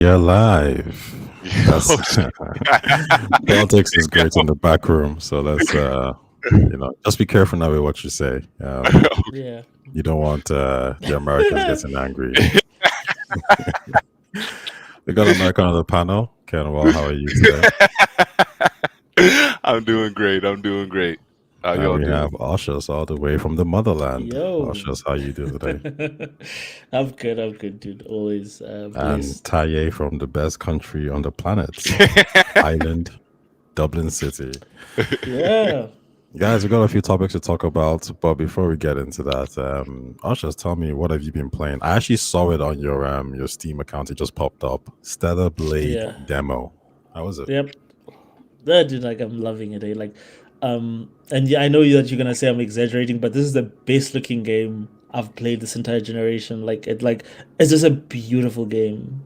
You're live. That's Yo. politics is great in the back room, so let's just be careful now with what you say. Yeah. You don't want the Americans getting angry. We got American on the panel. Kenwell, how are you today? I'm doing great. I'm doing great. How And y'all we doing? have Ushers all the way from the motherland. Yo. Ushers, how you doing today? I'm good. I'm good, dude. Always And blessed. Taye from the best country on the planet, Ireland, Dublin City. Yeah. Guys, we got a few topics to talk about, but before we get into that, Ushers, tell me, what have you been playing? I actually saw it on your Steam account. It just popped up. Stellar Blade Yeah. demo. How was it? Yep. That dude, like I'm loving it. Like, and yeah, I know that you're gonna say I'm exaggerating, but this is the best looking game I've played this entire generation. It's just a beautiful game.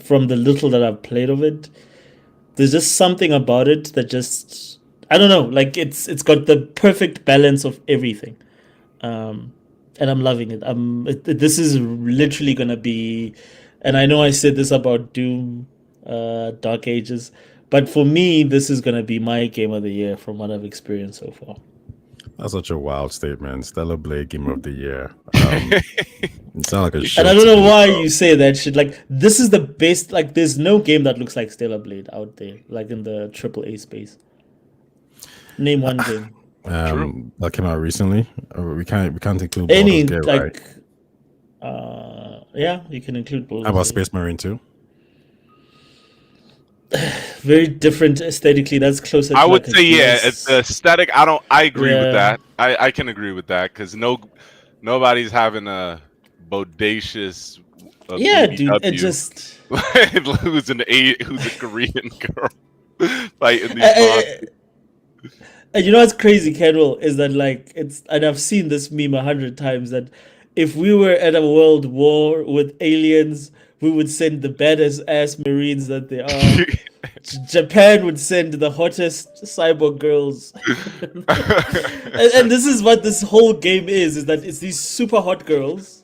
From the little that I've played of it, there's just something about it that just I don't know. Like it's got the perfect balance of everything. And I'm loving it. This is literally gonna be, and I know I said this about Doom, Dark Ages, but for me, this is gonna be my game of the year from what I've experienced so far. That's such a wild statement. Stellar Blade Game of the Year. It sounds like a show. And I don't to know me, why bro. you say that shit. Like this is the best. Like there's no game that looks like Stellar Blade out there, like in the AAA space. Name one game. True. That came out recently. We can't include Baldur's Any Gate, right? like, yeah, you can include How Baldur's about Gate. Space Marine 2? Very different aesthetically. That's closer I to would like a say it's the DS. aesthetic. I agree with Yeah. that. I can agree with that because nobody's having a bodacious Yeah, dude. It BBW just who's a Korean girl fighting these and, monsters. and you know what's crazy, Kendall, is that like it's and I've seen this meme 100 times that if we were at a world war with aliens, we would send the baddest ass marines that they are. Japan would send the hottest cyborg girls. And this is what this whole game is that it's these super hot girls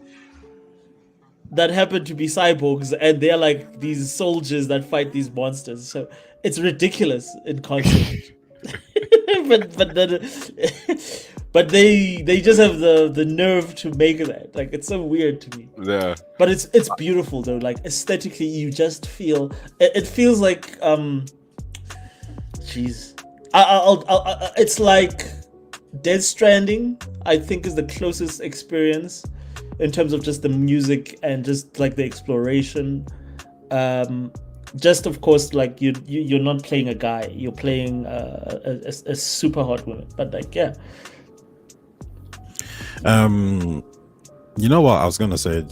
that happen to be cyborgs and they're like these soldiers that fight these monsters. So it's ridiculous in concept. but then, but they just have the nerve to make that. Like it's so weird to me. Yeah. But it's beautiful though. Like aesthetically you just feel it feels like jeez. It's like Dead Stranding, I think, is the closest experience in terms of just the music and just like the exploration. Just of course, like you're not playing a guy, you're playing a super hot woman. But like, yeah, You know what I was gonna say?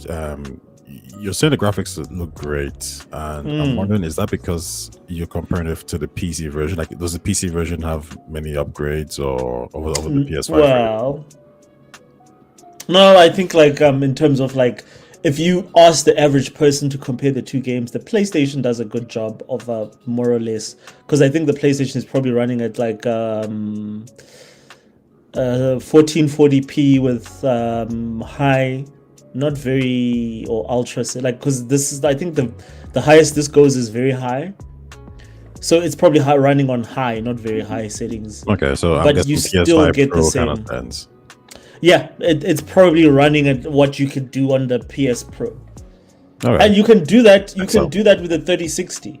You're saying the graphics look great, and I'm wondering, is that because you're comparing it to the PC version? Like, does the PC version have many upgrades or over the PS5 version? well, no, I think like in terms of like if you ask the average person to compare the two games, the PlayStation does a good job of more or less because I think the PlayStation is probably running at like 1440p with high, not very or ultra, like because this is I think the highest this goes is very high. So it's probably running on high, not very high settings. Okay, so I'm But guessing you still PS5 get the Pro kind of same. sense. Yeah, it's probably running at what you could do on the PS Pro. All right. And you can do that. You That's can up. do that with a 3060,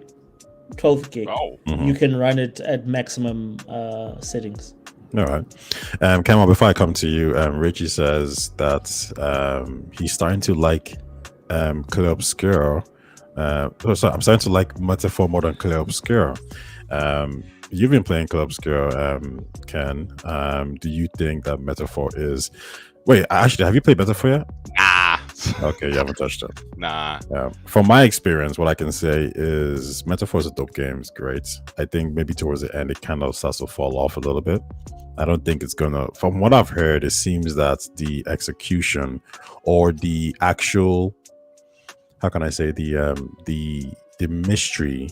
12 gig. Oh. Mm-hmm. You can run it at maximum settings. All right. Kamal, before I come to you, Richie says that he's starting to like Clear Obscure. So I'm starting to like Metaphor more than Clear Obscure. You've been playing Clear Obscure, Ken. Do you think that Metaphor is... Wait, actually, have you played Metaphor yet? Nah. Okay, you haven't touched it. Nah. From my experience, what I can say is Metaphor is a dope game. It's great. I think maybe towards the end, it kind of starts to fall off a little bit. I don't think it's gonna... From what I've heard, it seems that the execution or the actual... How can I say? The mystery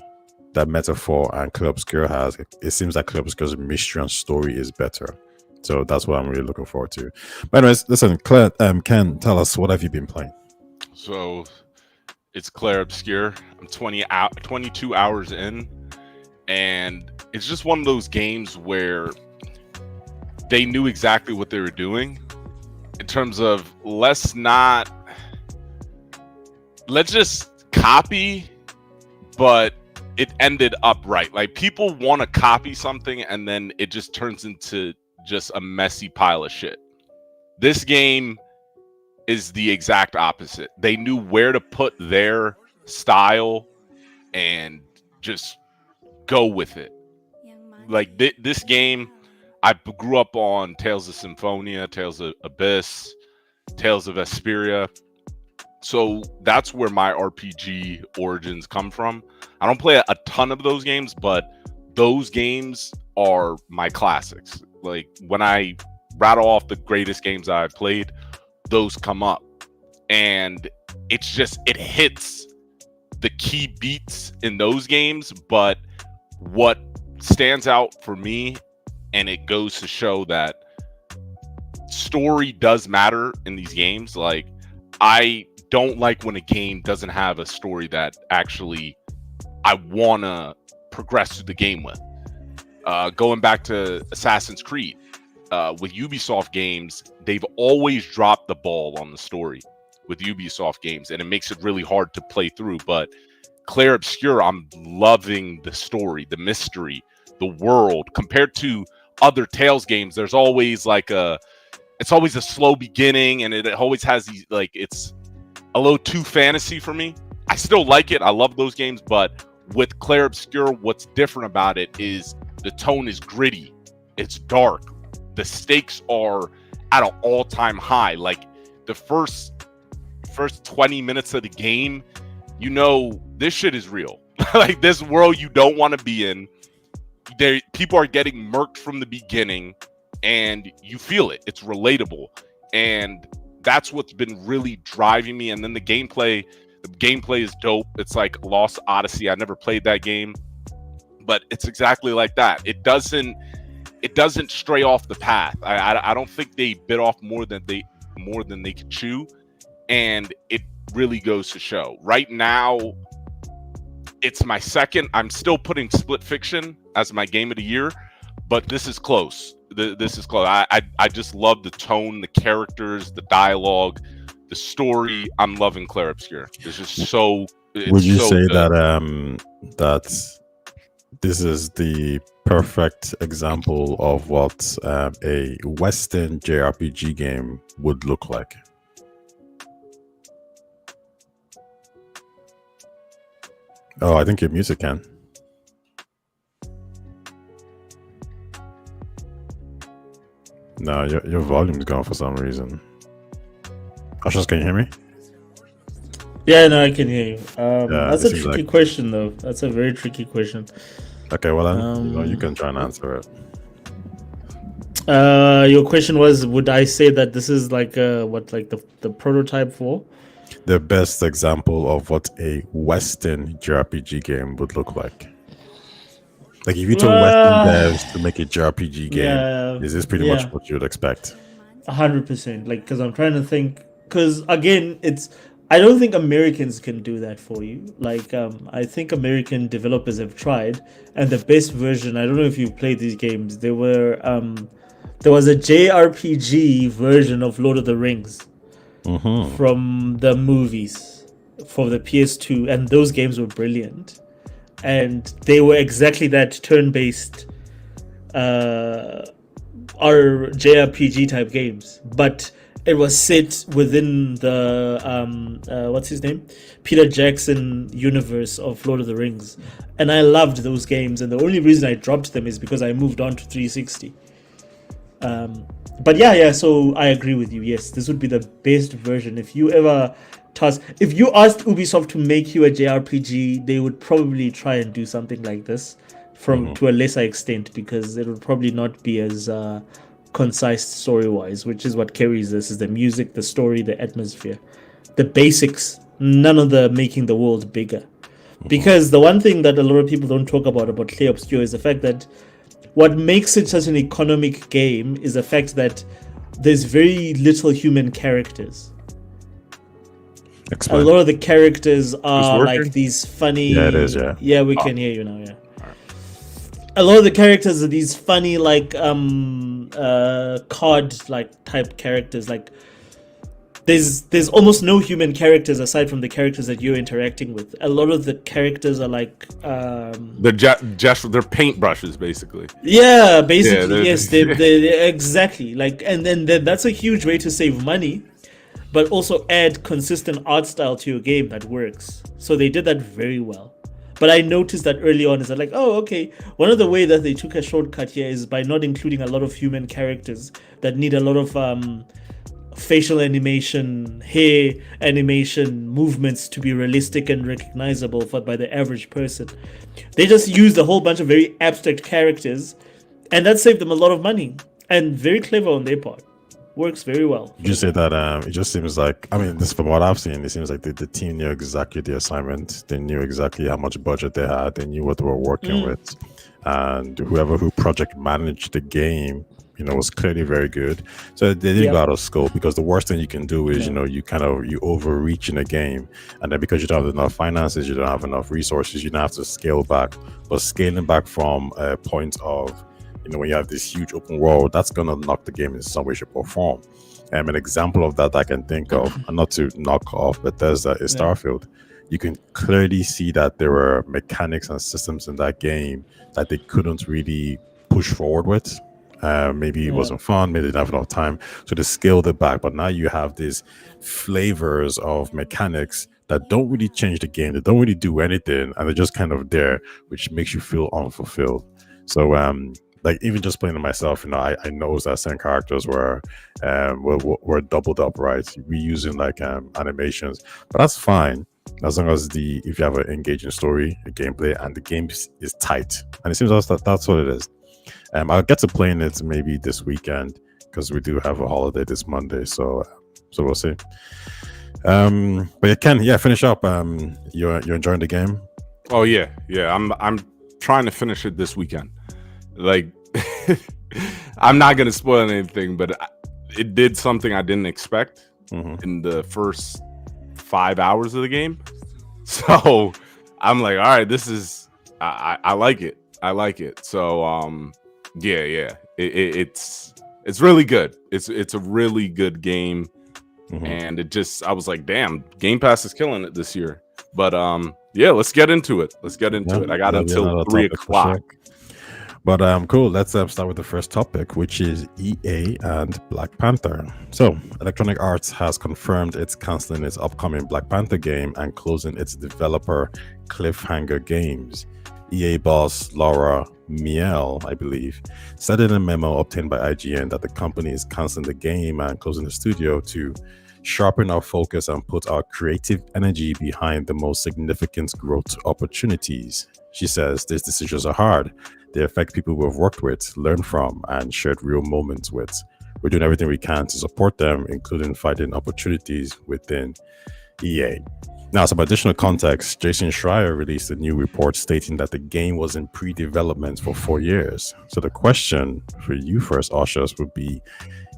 that Metaphor and Clear Obscure has, it seems like Clear Obscure's mystery and story is better. So that's what I'm really looking forward to. But anyways, listen, Claire, Ken, tell us, what have you been playing? So It's Clair Obscur. I'm 22 hours in, and it's just one of those games where they knew exactly what they were doing in terms of let's just copy, but it ended up right. Like, people want to copy something and then it just turns into just a messy pile of shit. This game is the exact opposite. They knew where to put their style and just go with it. Like, this game, I grew up on Tales of Symphonia, Tales of Abyss, Tales of Vesperia. So that's where my RPG origins come from. I don't play a ton of those games, but those games are my classics. Like, when I rattle off the greatest games that I've played, those come up. And it's just, it hits the key beats in those games. But what stands out for me, and it goes to show that story does matter in these games. Like, I don't like when a game doesn't have a story that actually I want to progress through the game with. Going back to Assassin's Creed, with Ubisoft games, they've always dropped the ball on the story with Ubisoft games, and it makes it really hard to play through. But Clair Obscur, I'm loving the story, the mystery, the world. Compared to other Tales games, there's always it's always a slow beginning, and it always has these, like, it's a little too fantasy for me. I still like it. I love those games, but with Clair Obscur, what's different about it is the tone is gritty. It's dark. The stakes are at an all-time high. Like, the first 20 minutes of the game, you know this shit is real. Like, this world you don't want to be in. People are getting murked from the beginning, and you feel it. It's relatable, and that's what's been really driving me. And then the gameplay is dope. It's like Lost Odyssey. I never played that game, but it's exactly like that. It doesn't stray off the path. I don't think they bit off more than they could chew, and it really goes to show. Right now, it's my second. I'm still putting Split Fiction as my game of the year, but this is close. This is close. I just love the tone, the characters, the dialogue, the story. I'm loving Clair Obscur. It's just so. Would you so say good. that this is the perfect example of what a Western JRPG game would look like? Oh, I think your music can. No, your volume's gone for some reason. Ashes, can you hear me? Yeah, no, I can hear you. That's it a seems tricky like- question, though. That's a very tricky question. Okay, well then, you can try and answer it. Your question was, would I say that this is like the prototype for? The best example of what a Western JRPG game would look like. Like, if you told Western devs to make a JRPG game, Yeah, is this pretty much what you'd expect? 100%. Like, because I'm trying to think. Because again, I don't think Americans can do that for you. Like, I think American developers have tried, and the best version. I don't know if you've played these games. There was a JRPG version of Lord of the Rings from the movies for the PS2, and those games were brilliant. And they were exactly that turn-based JRPG type games, but it was set within the what's his name, Peter Jackson universe of Lord of the Rings, and I loved those games. And the only reason I dropped them is because I moved on to 360. But yeah, so I agree with you. Yes, this would be the best version. If you asked Ubisoft to make you a JRPG, they would probably try and do something like this to a lesser extent, because it would probably not be as concise story-wise, which is what carries this, is the music, the story, the atmosphere, the basics, none of the making the world bigger. Because the one thing that a lot of people don't talk about Clair Obscur is the fact that what makes it such an economic game is the fact that there's very little human characters. A Explain. lot of the characters are working? like these funny. Yeah, it is, yeah. Yeah, we can hear you now. Yeah. A lot of the characters are these funny like card like type characters. Like there's almost no human characters aside from the characters that you're interacting with. A lot of the characters are like They're they're paintbrushes, basically. yeah, basically they're- yes, they exactly like, and then that's a huge way to save money, but also add consistent art style to your game that works. So they did that very well. But I noticed that early on is that like, oh, okay, one of the way that they took a shortcut here is by not including a lot of human characters that need a lot of facial animation, hair animation, movements to be realistic and recognizable by the average person. They just used a whole bunch of very abstract characters, and that saved them a lot of money. And very clever on their part. Works very well. You just say that it just seems like, I mean, this from what I've seen, it seems like the team knew exactly the assignment. They knew exactly how much budget they had. They knew what they were working with, and who project managed the game, was clearly very good. So they didn't go out of scope, because the worst thing you can do is you overreach in a game, and then because you don't have enough finances, you don't have enough resources, you don't have to scale back. But scaling back from a point of when you have this huge open world, that's going to knock the game in some way, shape, or form. An example of that I can think of, and not to knock off Bethesda, is Starfield. You can clearly see that there were mechanics and systems in that game that they couldn't really push forward with. Maybe it wasn't fun, maybe they didn't have enough time, so they scaled it back. But now you have these flavors of mechanics that don't really change the game, they don't really do anything, and they're just kind of there, which makes you feel unfulfilled. So like, even just playing it myself, I noticed that certain characters were doubled up, right? Reusing like animations, but that's fine as long as if you have an engaging story, a gameplay, and the game is tight. And it seems that's what it is. I'll get to playing it maybe this weekend, because we do have a holiday this Monday, so we'll see. But you can finish up. You're enjoying the game? Oh yeah. I'm trying to finish it this weekend. Like, I'm not gonna spoil anything, but it did something I didn't expect in the first 5 hours of the game. So I'm like, all right, this is I like it. I like it. So it's really good. It's a really good game, and I was like, damn, Game Pass is killing it this year. But let's get into it. I got until 3:00. But cool. Let's start with the first topic, which is EA and Black Panther. So Electronic Arts has confirmed it's canceling its upcoming Black Panther game and closing its developer Cliffhanger Games. EA boss Laura Miele, I believe, said in a memo obtained by IGN that the company is canceling the game and closing the studio to sharpen our focus and put our creative energy behind the most significant growth opportunities. She says these decisions are hard. They affect people we've worked with, learned from, and shared real moments with. We're doing everything we can to support them, including finding opportunities within EA. Now, some additional context, Jason Schreier released a new report stating that the game was in pre-development for 4 years. So the question for you first, Oshas, would be,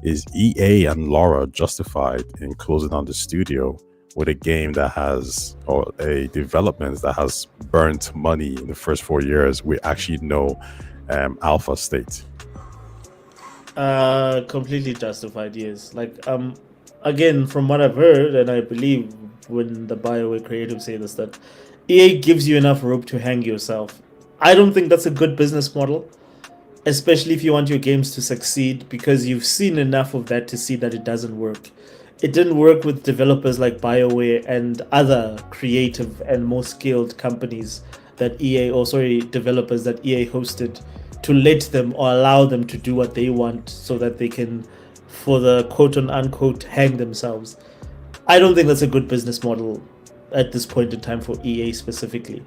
is EA and Laura justified in closing down the studio with a game that has, or a development that has burnt money in the first 4 years with actually no alpha state? Completely justified, yes. Like, again, from what I've heard, and I believe when the BioWare creatives say this, that EA gives you enough rope to hang yourself. I don't think that's a good business model, especially if you want your games to succeed, because you've seen enough of that to see that it doesn't work. It didn't work with developers like BioWare and other creative and more skilled companies that developers that EA hosted, to let them or allow them to do what they want so that they can, for the quote unquote, hang themselves. I don't think that's a good business model at this point in time for EA specifically.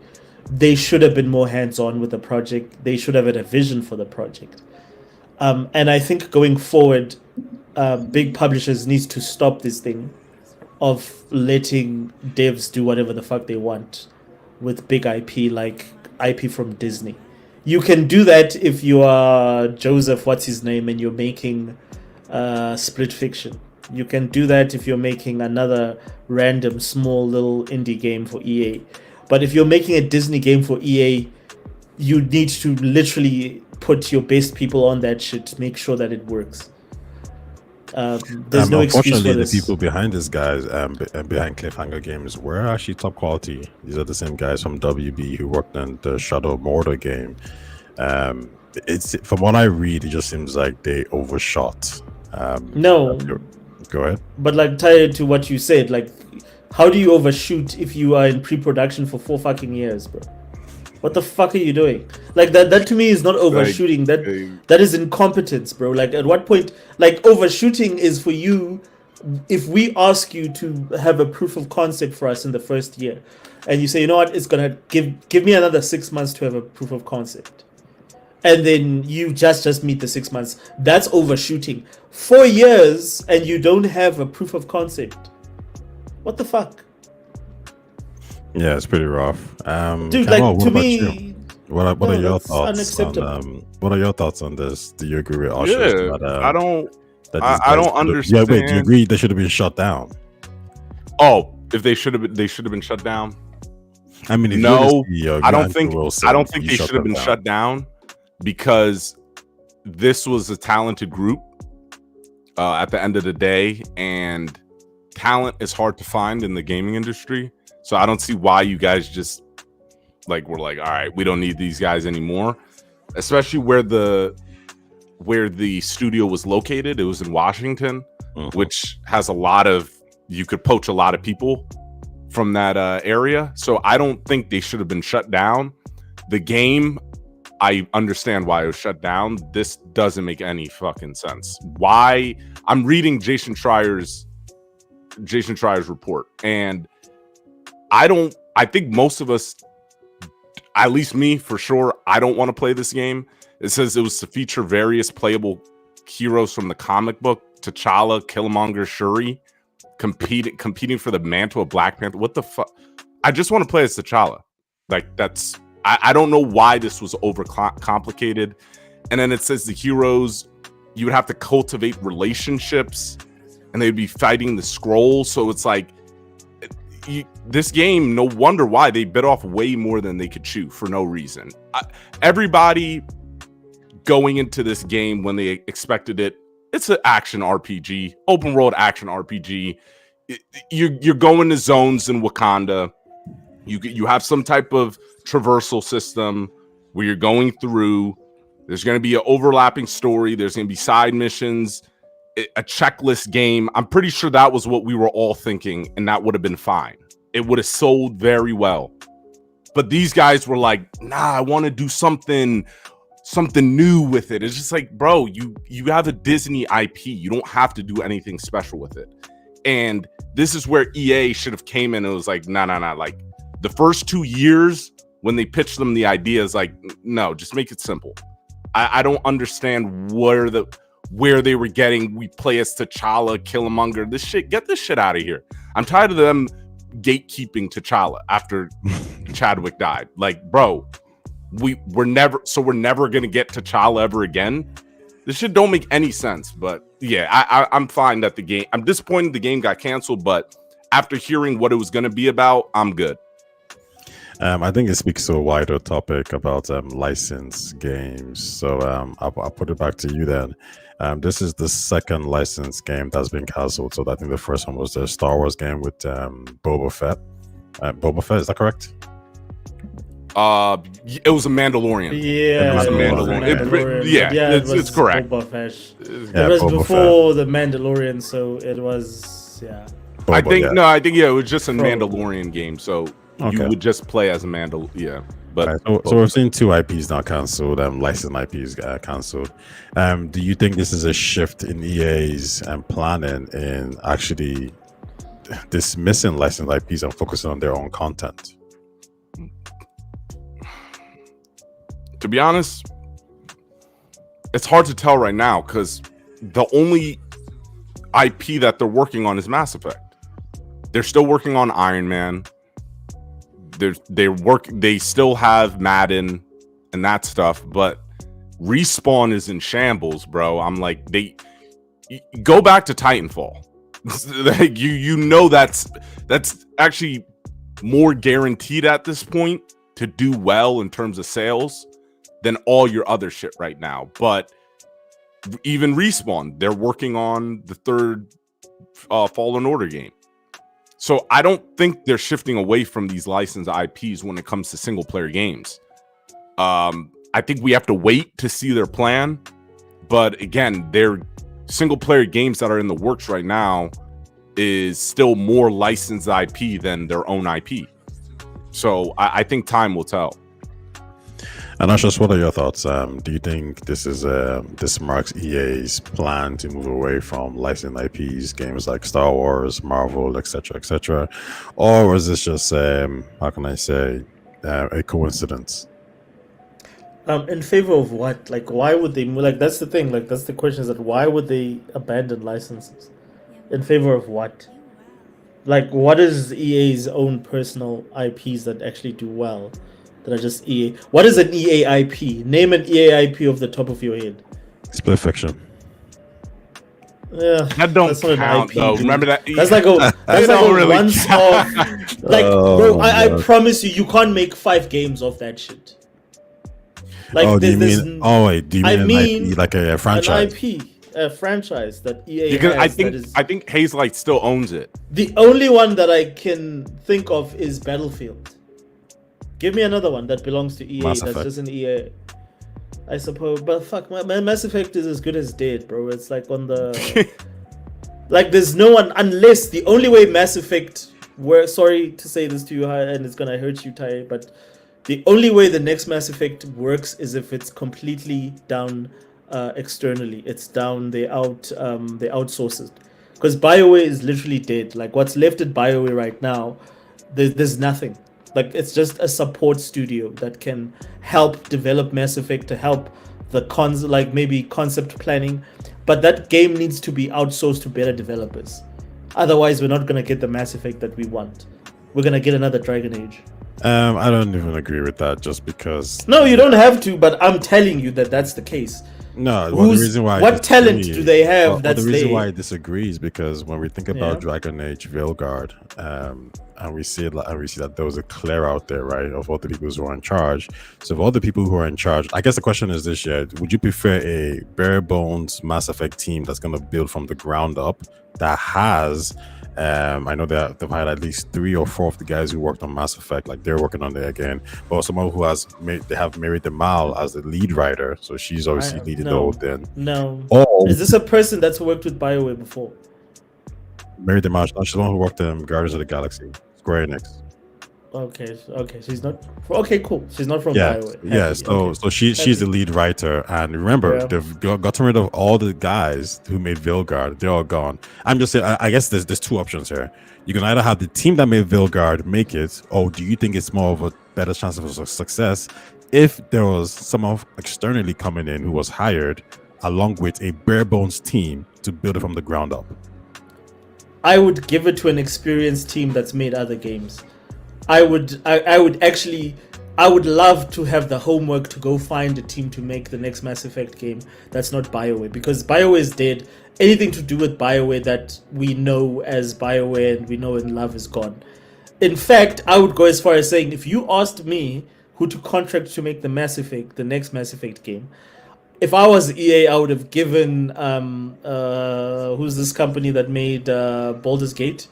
They should have been more hands-on with the project. They should have had a vision for the project. And I think going forward, big publishers need to stop this thing of letting devs do whatever the fuck they want with big IP, like IP from Disney. You can do that if you are Joseph, what's his name, and you're making Split Fiction. You can do that if you're making another random small little indie game for EA. But if you're making a Disney game for EA, you need to literally put your best people on that shit to make sure that it works. There's no excuse for Unfortunately, the this. people behind this guys and behind Cliffhanger Games were actually top quality. These are the same guys from WB who worked on the Shadow of Mordor game. It's from what I read, it just seems like they overshot. No, Go ahead. but like tied to what you said, like, how do you overshoot if you are in pre-production for 4 fucking years, bro? What the fuck are you doing? Like that to me is not overshooting. That is incompetence, bro. Like at what point, like overshooting is for you if we ask you to have a proof of concept for us in the first year, and you say, you know what, it's gonna give me another 6 months to have a proof of concept, and then you just meet the 6 months. That's overshooting. 4 years and you don't have a proof of concept. What the fuck? Yeah, it's pretty rough. Dude, Kamal, like what to about me, you? What are no, your that's thoughts? unacceptable. What are your thoughts on this? Do you agree with Ushers? Yeah, that, I don't. that I these guys don't should've- understand. Yeah, wait. Do you agree they should have been shut down? Oh, if they should have been shut down. I mean, if No, you're the CEO, I don't Andrew think Wilson, I don't think you they should have them been down. shut down because this was a talented group at the end of the day, and talent is hard to find in the gaming industry. So I don't see why you guys just were like, all right, we don't need these guys anymore. Especially where the studio was located. It was in Washington, which has you could poach a lot of people from that area. So I don't think they should have been shut down. The game, I understand why it was shut down. This doesn't make any fucking sense. Why? I'm reading Jason Schreier's report, and I think most of us, at least me for sure, I don't want to play this game. It says it was to feature various playable heroes from the comic book: T'Challa, Killmonger, Shuri, competing for the mantle of Black Panther. What the fuck? I just want to play as T'Challa. Like that's. I don't know why this was over complicated. And then it says the heroes, you would have to cultivate relationships, and they'd be fighting the scrolls. So it's like this game. No wonder why they bit off way more than they could chew for no reason. Everybody going into this game when they expected it, it's an action RPG, open world action RPG. You're going to zones in Wakanda. You have some type of traversal system where you're going through. There's going to be an overlapping story. There's going to be side missions, a checklist game. I'm pretty sure that was what we were all thinking, and that would have been fine. It would have sold very well. But these guys were like, nah, I want to do something new with it. It's just like, bro, you have a Disney IP. You don't have to do anything special with it. And this is where EA should have came in and was like, nah. Like the first 2 years when they pitched them the idea is like, no, just make it simple. I don't understand where they were getting. We play as T'Challa, Killmonger. Get this shit out of here. I'm tired of them gatekeeping T'Challa after Chadwick died. Like, bro, we're never gonna get T'Challa ever again. This shit don't make any sense. But yeah, I'm fine that I'm disappointed the game got canceled, but after hearing what it was gonna be about, I'm good. I think it speaks to a wider topic about licensed games. So I'll put it back to you then. This is the second licensed game that's been cancelled. So I think the first one was the Star Wars game with Boba Fett. Boba Fett, is that correct? It was a Mandalorian. Yeah, it was a Mandalorian. It's correct. Boba Fett. Yeah, It was Boba before the Mandalorian, so it was Boba, I think it was just a Probably. Mandalorian game. So Okay. you would just play as a Mandalorian. Yeah, but Right, so we've seen 2 IPs now cancelled, licensed IPs cancelled. Do you think this is a shift in EA's planning in actually dismissing licensed IPs and focusing on their own content? to be honest, it's hard to tell right now because the only IP that they're working on is Mass Effect. They're still working on Iron Man. They still have Madden and that stuff, but Respawn is in shambles, bro. I'm like, go back to Titanfall. Like you know that's actually more guaranteed at this point to do well in terms of sales than all your other shit right now. But even Respawn, they're working on the third Fallen Order game. So I don't think they're shifting away from these licensed IPs when it comes to single player games. I think we have to wait to see their plan. But again, their single player games that are in the works right now is still more licensed IP than their own IP. So I think time will tell. And Ashes, what are your thoughts? Do you think this marks EA's plan to move away from licensed IPs, games like Star Wars, Marvel, etc., or is this just how can I say a coincidence? In favor of what? Like, why would they move? Like, that's the thing. Like, that's the question: is that why would they abandon licenses? In favor of what? Like, what is EA's own personal IPs that actually do well? That are just EA. What is an EA IP? Name an EA IP off the top of your head. Split Fiction. Yeah, That don't that's not an count, IP, though. dude. Remember that? That's like a really once-off. Like, Oh, bro, I God. promise you, you can't make 5 games off that shit. Like, Oh, do you there's mean? Oh wait, do you I mean, mean an IP, like a an franchise? IP, a franchise that EA Because has. I think Hazelight still owns it. The only one that I can think of is Battlefield. Give me another one that belongs to EA. Mass That's Effect. just an EA. I suppose, but fuck, Mass Effect is as good as dead, bro. It's like on the like, there's no one unless the only way Mass Effect works. Sorry to say this to you, and it's gonna hurt you, Ty, but the only way the next Mass Effect works is if it's completely down externally. It's down. They outsource it, because BioWare is literally dead. Like, what's left at BioWare right now, there's nothing. Like, it's just a support studio that can help develop Mass Effect, to help the like maybe concept planning, but that game needs to be outsourced to better developers. Otherwise, we're not gonna get the Mass Effect that we want. We're gonna get another Dragon Age. I don't even agree with that, just because. No, you don't have to, but I'm telling you that that's the case. No, well, the reason why I What talent disagree- do they have well, that's the reason there? why I disagree is because when we think about Yeah. Dragon Age Veilguard, and we see that there was a clear out there, right, of all the people who are in charge. So of all the people who are in charge, I guess the question is this: year, would you prefer a bare bones Mass Effect team that's going to build from the ground up, that has I know that they've had at least 3 or 4 of the guys who worked on Mass Effect, like they're working on it again. But someone who they have Mary DeMal as the lead writer, so she's obviously leading the whole thing. No. Oh, Is this a person that's worked with BioWare before? Mary DeMal, she's the one who worked in Guardians of the Galaxy, Square Enix. Okay, she's not. Okay, cool. She's not from Yeah, BioWare. yeah. Happy, So, okay. so she's the lead writer, and remember, Yeah. they've gotten rid of all the guys who made Veilguard. They're all gone. I'm just saying. I guess there's 2 options here. You can either have the team that made Veilguard make it, or do you think it's more of a better chance of success if there was someone externally coming in who was hired along with a bare bones team to build it from the ground up? I would give it to an experienced team that's made other games. I would love to have the homework to go find a team to make the next Mass Effect game that's not BioWare, because BioWare is dead. Anything to do with BioWare that we know as BioWare and we know and love is gone. In fact, I would go as far as saying, if you asked me who to contract to make the next Mass Effect game, if I was EA, I would have given who's this company that made Baldur's Gate?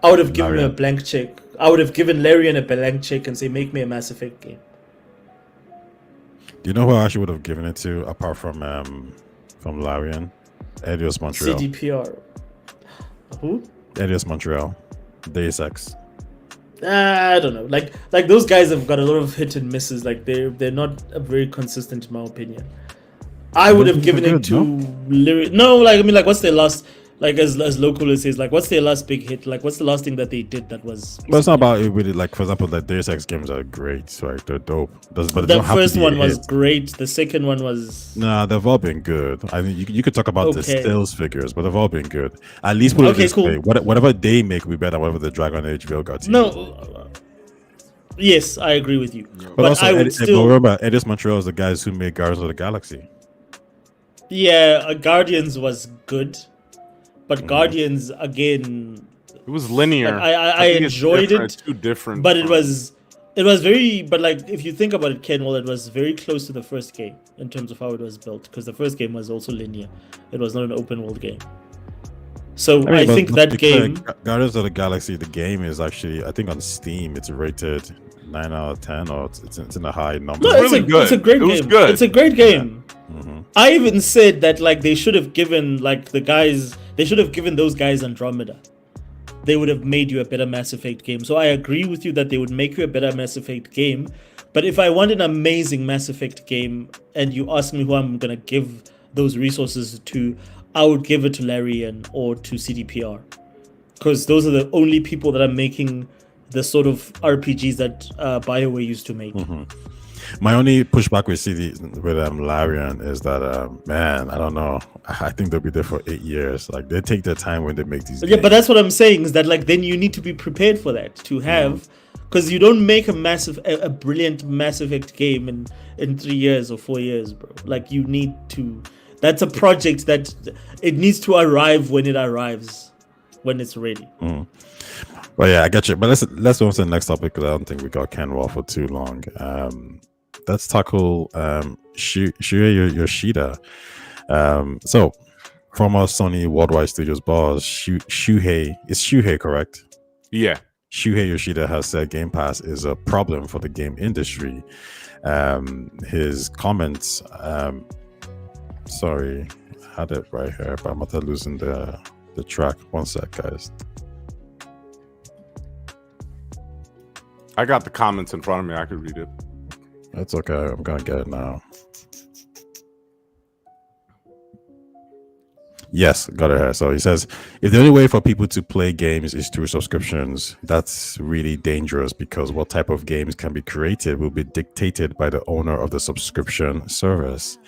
I would have given him a Larian. blank check. I would have given Larian a blank check and say, make me a Mass Effect game. Do you know who I actually would have given it to apart from Larian? Edios Montreal. CDPR. Who? Edios Montreal. Deus Ex. I don't know. Like those guys have got a lot of hit and misses. Like they're not very consistent in my opinion. I would have given it to Lyric. No, like I mean, like what's their last? Like as local as says, like what's their last big hit? Like what's the last thing that they did that was? But it's not about it really. Like for example, the Deus Ex games are great, right? They're dope. But they The don't have to first be a one was hit. great. The second one was. Nah, they've all been good. I mean, you could talk about the Okay. sales figures, but they've all been good. At least put it Okay, this cool. way: whatever they make will be better than whatever the Dragon Age Veilguard team. No. Yes, I agree with you. but But also, I would but still. remember, Edios Montreal is the guys who made Guardians of the Galaxy. Yeah, Guardians was good, But Guardians, again, It was linear. like, I think it's enjoyed different. it, It's too different. but it from- was very, but like if you think about it, Kenwell, it was very close to the first game in terms of how it was built, because the first game was also linear. It was not an open world game. So I but think to that be clear, game, Guardians of the Galaxy, the game is actually, I think on Steam, it's rated 9 out of 10, or it's in the high number. no, It's really good. it's a great It was game. good. It's a great game. Mhm. I even said that like they should have given like they should have given those guys Andromeda. They would have made you a better Mass Effect game. So I agree with you that they would make you a better Mass Effect game. But if I want an amazing Mass Effect game and you ask me who I'm gonna give those resources to, I would give it to Larian or to CDPR. Because those are the only people that are making the sort of RPGs that BioWare used to make. My only pushback with Larian is that man, I don't know. I think they'll be there for 8 years. Like they take their time when they make these. Yeah, but that's what I'm saying is that like then you need to be prepared for that to have, because you don't make a brilliant Mass Effect game in 3 years or 4 years, bro. Like you need to. That's a project that it needs to arrive when it arrives, when it's ready. Well, yeah, I get you. But let's go on to the next topic, because I don't think we got Kenwell for too long. Let's tackle Shuei Yoshida. So, former Sony Worldwide Studios boss Shuhei, correct? Yeah. Shuhei Yoshida has said Game Pass is a problem for the game industry. His comments, sorry, I had it right here, but I'm not losing the track. One sec, guys. I got the comments in front of me. I could read it. That's okay. I'm gonna get it now. Yes, got it here. So he says, if the only way for people to play games is through subscriptions, that's really dangerous, because what type of games can be created will be dictated by the owner of the subscription service.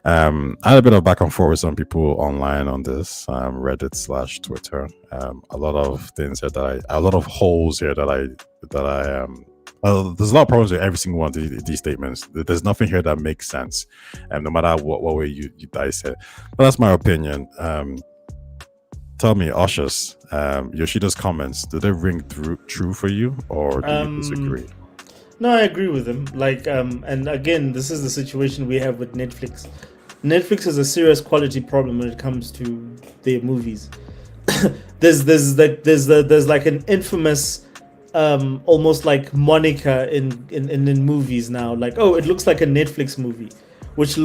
I had a bit of back and forth with some people online on this, Reddit/Twitter. A lot of things here a lot of holes here that I there's a lot of problems with every single one of these statements. There's nothing here that makes sense, and no matter what way you dice it. But that's my opinion. Tell me, Oshus, Yoshida's comments, do they ring true for you, or do you disagree? No, I agree with him. Like, and again, this is the situation we have with Netflix. Netflix has a serious quality problem when it comes to their movies. there's like an infamous almost like moniker in movies now, like, oh, it looks like a Netflix movie, which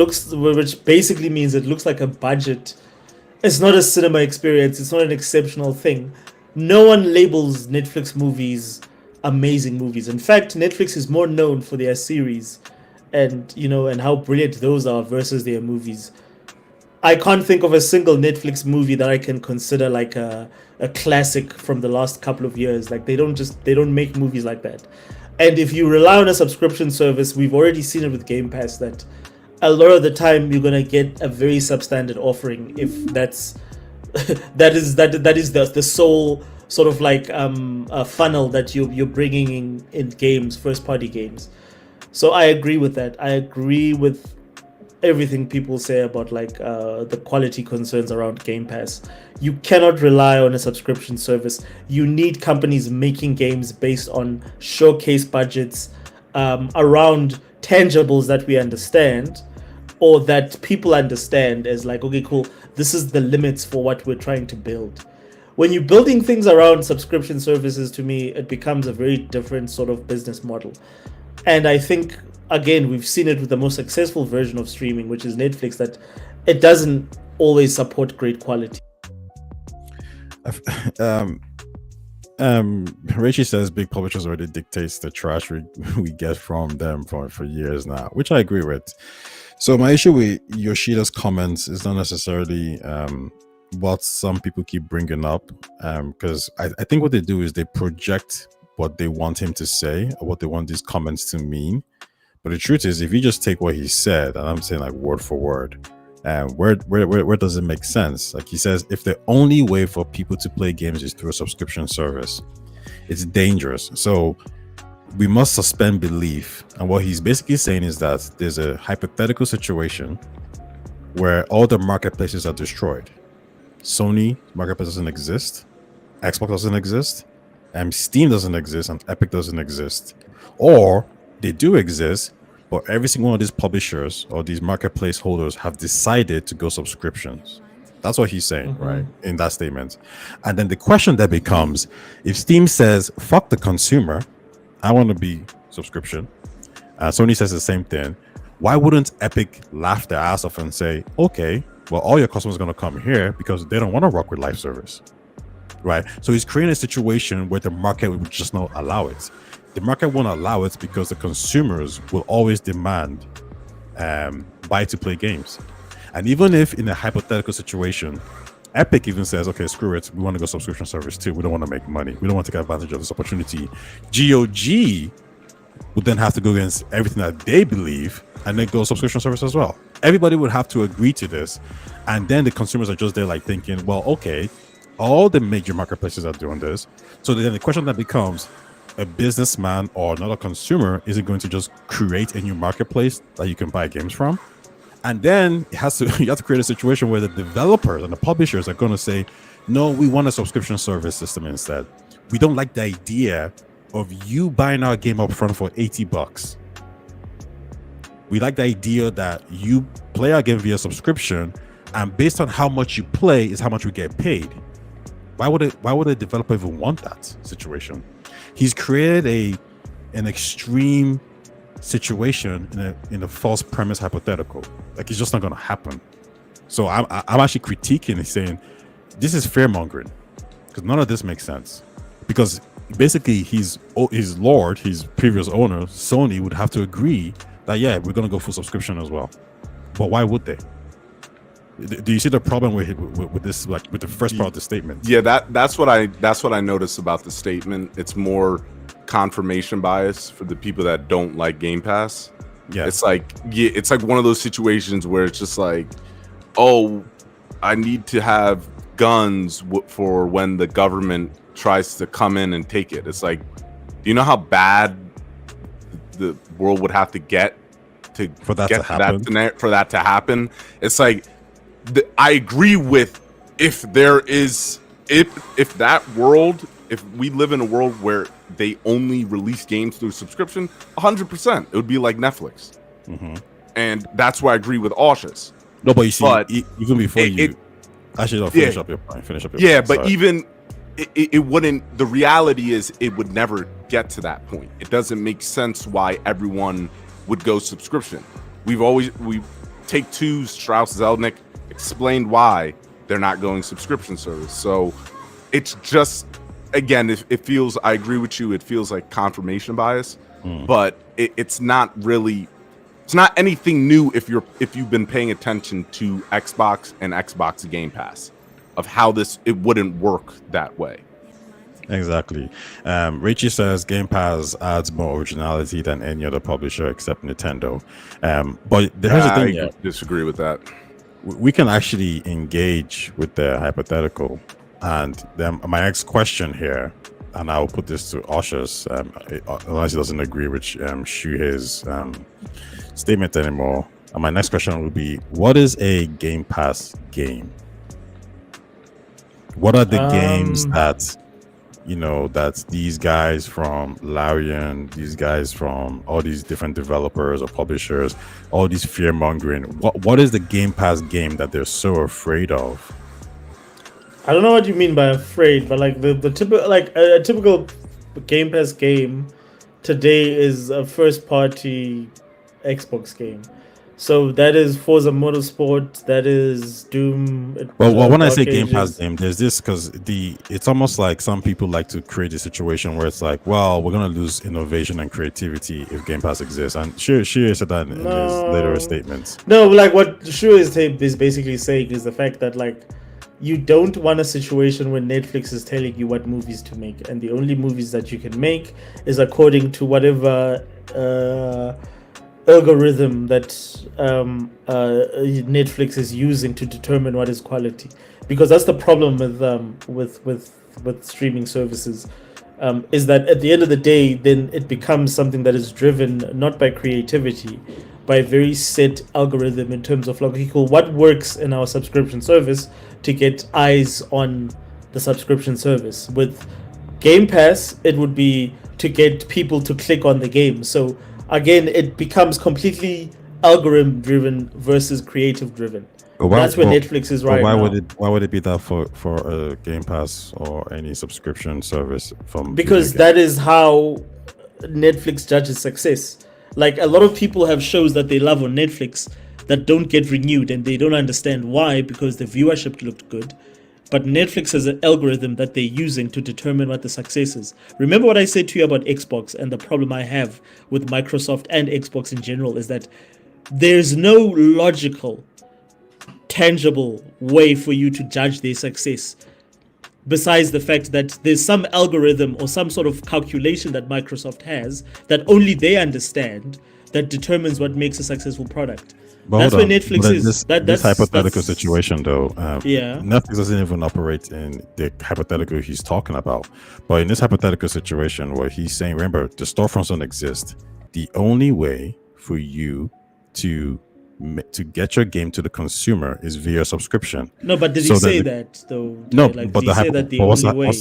basically means it looks like a budget. It's not a cinema experience. It's not an exceptional thing. No one labels Netflix movies amazing movies. In fact, Netflix is more known for their series and how brilliant those are versus their movies. I can't think of a single Netflix movie that I can consider like a classic from the last couple of years. Like they don't make movies like that. And if you rely on a subscription service, we've already seen it with Game Pass that a lot of the time you're gonna get a very substandard offering if that's that is the sole sort of like a funnel that you're bringing in games, first party games. So I agree with that. I agree with everything people say about like the quality concerns around Game Pass. You cannot rely on a subscription service. You need companies making games based on showcase budgets around tangibles that we understand, or that people understand as like, okay, cool, this is the limits for what we're trying to build. When you're building things around subscription services, to me, it becomes a very different sort of business model. And I think, again, we've seen it with the most successful version of streaming, which is Netflix, that it doesn't always support great quality. Richie says big publishers already dictates the trash we get from them for years now, which I agree with. So my issue with Yoshida's comments is not necessarily what some people keep bringing up, because I think what they do is they project what they want him to say or what they want these comments to mean. But the truth is, if you just take what he said, and I'm saying like word for word, where does it make sense? Like he says, if the only way for people to play games is through a subscription service, it's dangerous. So we must suspend belief. And what he's basically saying is that there's a hypothetical situation where all the marketplaces are destroyed. Sony marketplace doesn't exist, Xbox doesn't exist, Steam doesn't exist, and Epic doesn't exist, or they do exist, but every single one of these publishers or these marketplace holders have decided to go subscriptions. That's what he's saying, right, in that statement. And then the question that becomes, if Steam says, fuck the consumer, I want to be subscription, Sony says the same thing, why wouldn't Epic laugh their ass off and say, okay, well, all your customers are going to come here because they don't want to rock with live service, right? So he's creating a situation where the market would just not allow it. The market won't allow it because the consumers will always demand buy-to-play games. And even if in a hypothetical situation, Epic even says, okay, screw it, we want to go subscription service too. We don't want to make money. We don't want to take advantage of this opportunity. GOG would then have to go against everything that they believe and then go subscription service as well. Everybody would have to agree to this. And then the consumers are just there like thinking, well, okay, all the major marketplaces are doing this. So then the question that becomes, a businessman or another consumer isn't going to just create a new marketplace that you can buy games from. And then you have to create a situation where the developers and the publishers are going to say, no, we want a subscription service system instead. We don't like the idea of you buying our game up front for $80. We like the idea that you play our game via subscription, and based on how much you play is how much we get paid. Why would a developer even want that situation? He's created an extreme situation in a false premise hypothetical. Like, it's just not going to happen. So I'm actually critiquing and saying this is fear mongering, because none of this makes sense. Because basically his lord, his previous owner, Sony, would have to agree that yeah, we're going to go full subscription as well. But why would they? Do you see the problem with this, like with the first part of the statement? Yeah, that's what I noticed about the statement. It's more confirmation bias for the people that don't like Game Pass. Yeah, it's like one of those situations where it's just like, oh, I need to have guns for when the government tries to come in and take it. It's like, do you know how bad the world would have to get for that to happen? It's like, I agree with if we live in a world where they only release games through subscription, 100%, it would be like Netflix. And that's why I agree with Aushus. No, but you see, even before finish up your point. Yeah, but even it wouldn't. The reality is, it would never get to that point. It doesn't make sense why everyone would go subscription. We Take-Two's Strauss Zelnick explained why they're not going subscription service. So it's just, again, it feels, I agree with you, it feels like confirmation bias, but it's not really, it's not anything new if you've been paying attention to Xbox and Xbox Game Pass, of how it wouldn't work that way. Exactly. Richie says Game Pass adds more originality than any other publisher except Nintendo. But here's the thing. I disagree with that. We can actually engage with the hypothetical. And then my next question here, and I'll put this to Aushus, unless he doesn't agree with Shuei's statement anymore. And my next question would be, what is a Game Pass game? What are the games that that these guys from Larian, these guys from all these different developers or publishers, all these fear mongering, what is the Game Pass game that they're so afraid of? I don't know what you mean by afraid, but like the typical, like a typical Game Pass game today is a first party Xbox game. So that is Forza Motorsport, that is Doom. Well, when I say Game Pass game, there's this, because it's almost like some people like to create a situation where it's like, well, we're gonna lose innovation and creativity if Game Pass exists, and Shuei said that in his later statements. No, like what Shuei is basically saying is the fact that like you don't want a situation where Netflix is telling you what movies to make, and the only movies that you can make is according to whatever algorithm that Netflix is using to determine what is quality, because that's the problem with streaming services, is that at the end of the day, then it becomes something that is driven not by creativity, by a very set algorithm in terms of like, okay, cool, what works in our subscription service to get eyes on the subscription service. With Game Pass, it would be to get people to click on the game. So again, it becomes completely algorithm driven versus creative driven. That's where Netflix is right why now. Why would it be that for a Game Pass or any subscription service from? Because that is how Netflix judges success. Like a lot of people have shows that they love on Netflix that don't get renewed, and they don't understand why, because the viewership looked good. But Netflix has an algorithm that they're using to determine what the success is. Remember what I said to you about Xbox, and the problem I have with Microsoft and Xbox in general is that there's no logical, tangible way for you to judge their success, besides the fact that there's some algorithm or some sort of calculation that Microsoft has that only they understand that determines what makes a successful product. But that's where Netflix is. This hypothetical situation, though, Netflix doesn't even operate in the hypothetical he's talking about. But in this hypothetical situation where he's saying, remember, the storefronts don't exist. The only way for you to get your game to the consumer is via subscription. No, but did he say that though? No, like, but did he say that the only way?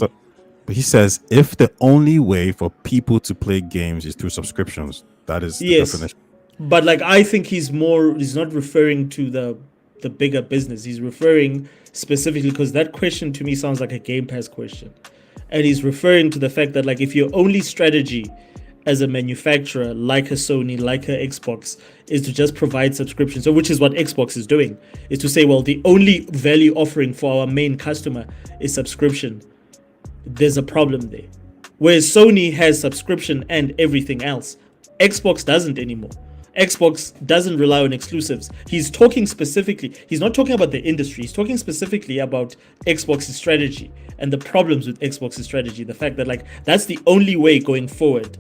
But he says if the only way for people to play games is through subscriptions, that is the definition. But like, I think he's not referring to the bigger business. He's referring specifically, because that question to me sounds like a Game Pass question, and he's referring to the fact that like, if your only strategy as a manufacturer, like a Sony, like a Xbox, is to just provide subscriptions, so which is what Xbox is doing, is to say, well, the only value offering for our main customer is subscription. There's a problem there. Whereas Sony has subscription and everything else, Xbox doesn't anymore. Xbox doesn't rely on exclusives. He's talking specifically, he's not talking about the industry, he's talking specifically about Xbox's strategy and the problems with Xbox's strategy. The fact that like, that's the only way going forward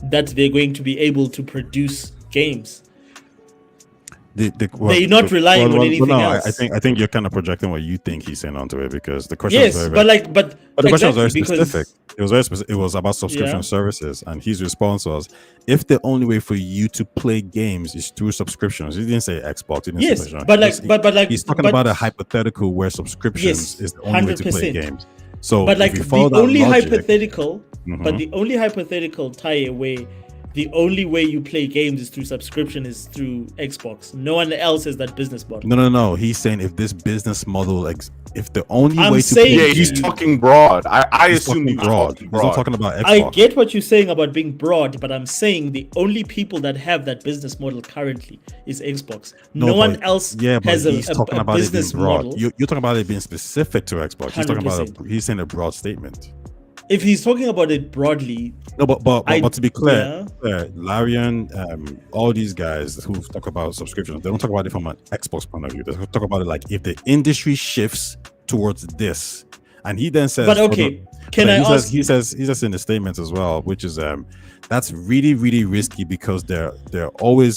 that they're going to be able to produce games. They're not relying on anything else. I think you're kind of projecting what you think he's saying onto it, because the question but the question was very specific. It was very specific. It was about subscription services, and his response was, if the only way for you to play games is through subscriptions. He didn't say Xbox. He didn't say he's talking about a hypothetical where subscriptions is the only 100%. Way to play games. So, but like the only hypothetical, but the only hypothetical tie away. The only way you play games is through subscription, is through Xbox. No one else has that business model. No. He's saying if this business model, if the only way to play, he's talking broad. I assume he's broad. He's not talking about Xbox. I get what you're saying about being broad, but I'm saying the only people that have that business model currently is Xbox. No one else has a business model. You're talking about it being specific to Xbox. He's talking about he's saying a broad statement. If he's talking about it broadly, no, but to be clear, Larian, all these guys who talk about subscriptions, they don't talk about it from an Xbox point of view. They talk about it like, if the industry shifts towards this, and he then says, but okay, he says in the statement as well, which is that's really, really risky, because there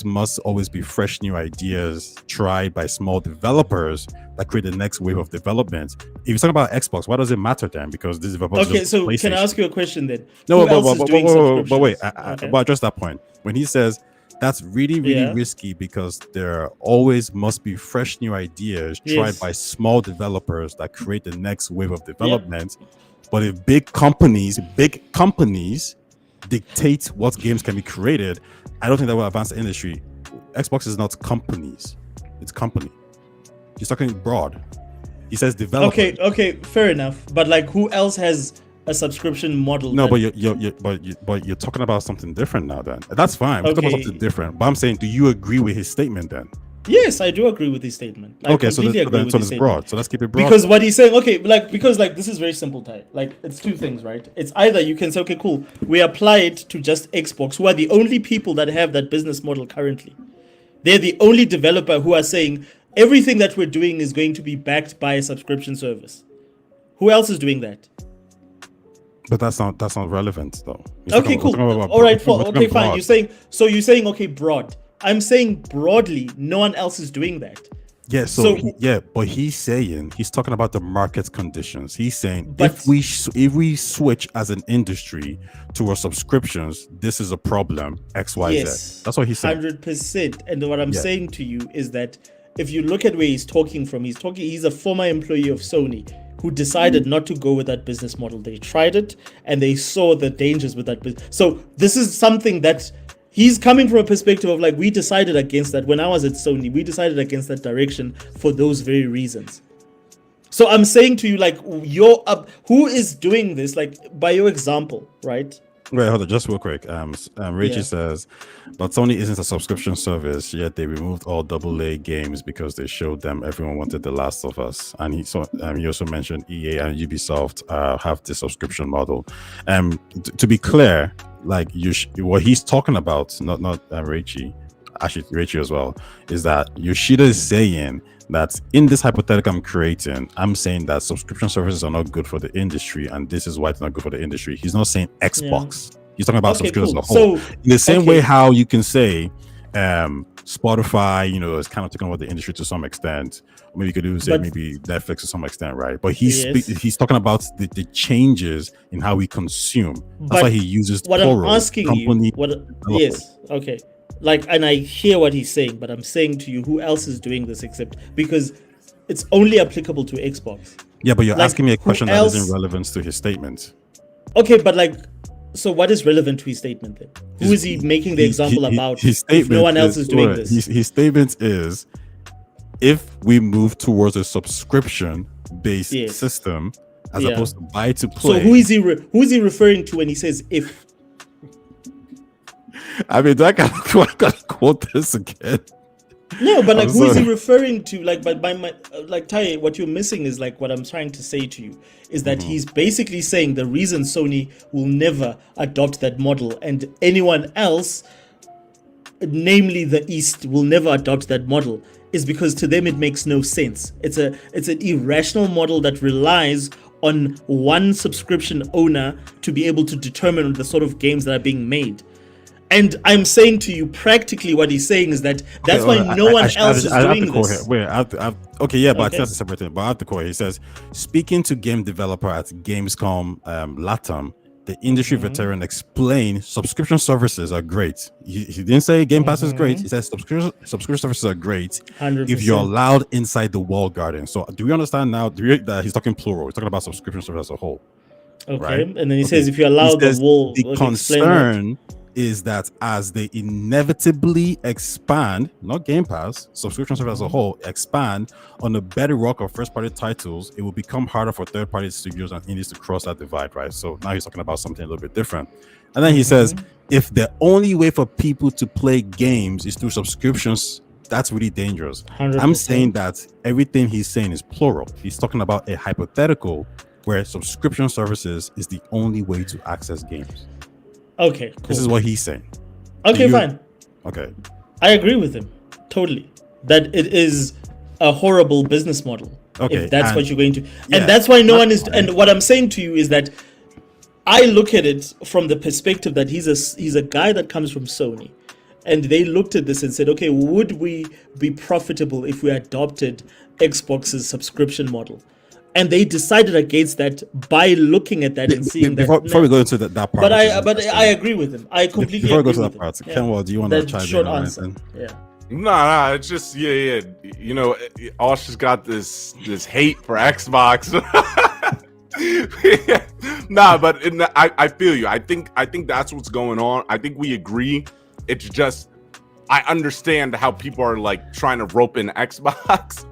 must always be fresh new ideas tried by small developers that create the next wave of development. If you're talking about Xbox, why does it matter then? Because this developers. Okay, so can I ask you a question then? No, but wait, but address that point. When he says that's really, really risky, because there always must be fresh new ideas tried by small developers that create the next wave of development. But if big companies dictate what games can be created, I don't think that will advance the industry. Xbox is not companies; it's company. He's talking broad. He says developers. Okay, fair enough. But like, who else has a subscription model? No, but you're talking about something different now. Then that's fine. We're talking about something different. But I'm saying, do you agree with his statement then? Yes, I do agree with his statement. I completely agree with his statement. Broad. So let's keep it broad. Because what he's saying, because this is very simple, Ty. Like, it's two things, right? It's either you can say, okay, cool, we apply it to just Xbox, who are the only people that have that business model currently. They're the only developer who are saying everything that we're doing is going to be backed by a subscription service. Who else is doing that? But that's not relevant though. Okay, cool. All right, fine. You're saying okay, broad. I'm saying broadly, no one else is doing that. Yeah, So, but he's talking about the market conditions. He's saying But- if we switch as an industry towards subscriptions, this is a problem. X, Y, Z. yes, That's what he's saying. 100%. And what I'm Yeah. saying to you is that if you look at where he's talking from, he's a former employee of Sony who decided not to go with that business model. They tried it and they saw the dangers with that business. So this is something that he's coming from a perspective of like, we decided against that. When I was at Sony, we decided against that direction for those very reasons. So I'm saying to you, like, who is doing this? Like, by your example, right? Wait, hold on, just real quick. Rachel Yeah. says, but Sony isn't a subscription service, yet they removed all AA games because they showed them everyone wanted The Last of Us. And he also mentioned EA and Ubisoft have the subscription model. To be clear, like what he's talking about, not Rachel, actually Rachel as well, is that Yoshida is saying that in this hypothetical I'm creating, I'm saying that subscription services are not good for the industry, and this is why it's not good for the industry. He's not saying Xbox. He's talking about Okay, subscriptions cool. as a whole. So, In the same okay. way how you can say Spotify, is kind of taking over the industry to some extent. Or maybe you could do say But- maybe Netflix to some extent, right? But Yes. he's talking about the changes in how we consume. That's But why he uses what plural. I'm asking company, you, yes, okay, like, and I hear what he's saying, but I'm saying to you, who else is doing this except because it's only applicable to Xbox. Yeah, but you're Like, asking me a who question that else- isn't relevant to his statement. Okay, but like, so what is relevant to his statement then? Who is he making the example about? His If statement no one else is doing this. His statement is, if we move towards a subscription-based Yes. system as Yeah. opposed to buy to So play. who is he referring to when he says if? I mean, I gotta quote this again. No, but like, I'm who is he sorry. referring to? Like, but by my like, Tai, what you're missing is like what I'm trying to say to you is that he's basically saying the reason Sony will never adopt that model, and anyone else, namely the East, will never adopt that model, is because to them it makes no sense. It's an irrational model that relies on one subscription owner to be able to determine the sort of games that are being made. And I'm saying to you, practically, what he's saying is that that's why no one else is doing this. Wait, okay, yeah, but Okay. that's a separate thing. But I have the core. He says, speaking to game developer at Gamescom Latam, the industry Mm-hmm. veteran explained subscription services are great. He didn't say Game Pass is great. He says subscription services are great 100%. if you're allowed inside the walled garden. So do we understand now that he's talking plural? He's talking about subscription service as a whole. Okay, right? and then he Okay. says if you allow He the says wall, the okay, explain that. concern is that as they inevitably expand, not Game Pass, subscription service as a whole, expand on the bedrock of first-party titles, it will become harder for third-party studios and indies to cross that divide, right? So now he's talking about something a little bit different. And then he says, if the only way for people to play games is through subscriptions, that's really dangerous. 100%. I'm saying that everything he's saying is plural. He's talking about a hypothetical where subscription services is the only way to access games. Okay, cool. This is what he's saying. Okay, you- fine. Okay. I agree with him totally. That it is a horrible business model. Okay, if that's and- what you're going to, yeah, and that's why no one is. that's fine. And what I'm saying to you is that I look at it from the perspective that he's a guy that comes from Sony, and they looked at this and said, okay, would we be profitable if we adopted Xbox's subscription model? And they decided against that by looking at that and seeing Before that. we go into that part, But which is I interesting. agree with him. I completely Before we agree go to with that him. part, Yeah. Kenwell, do you want to That chime short in on answer. anything? Yeah. Nah, it's just yeah. You know, Osh got this hate for Xbox. Nah, but I feel you. I think that's what's going on. I think we agree. It's just I understand how people are like trying to rope in Xbox,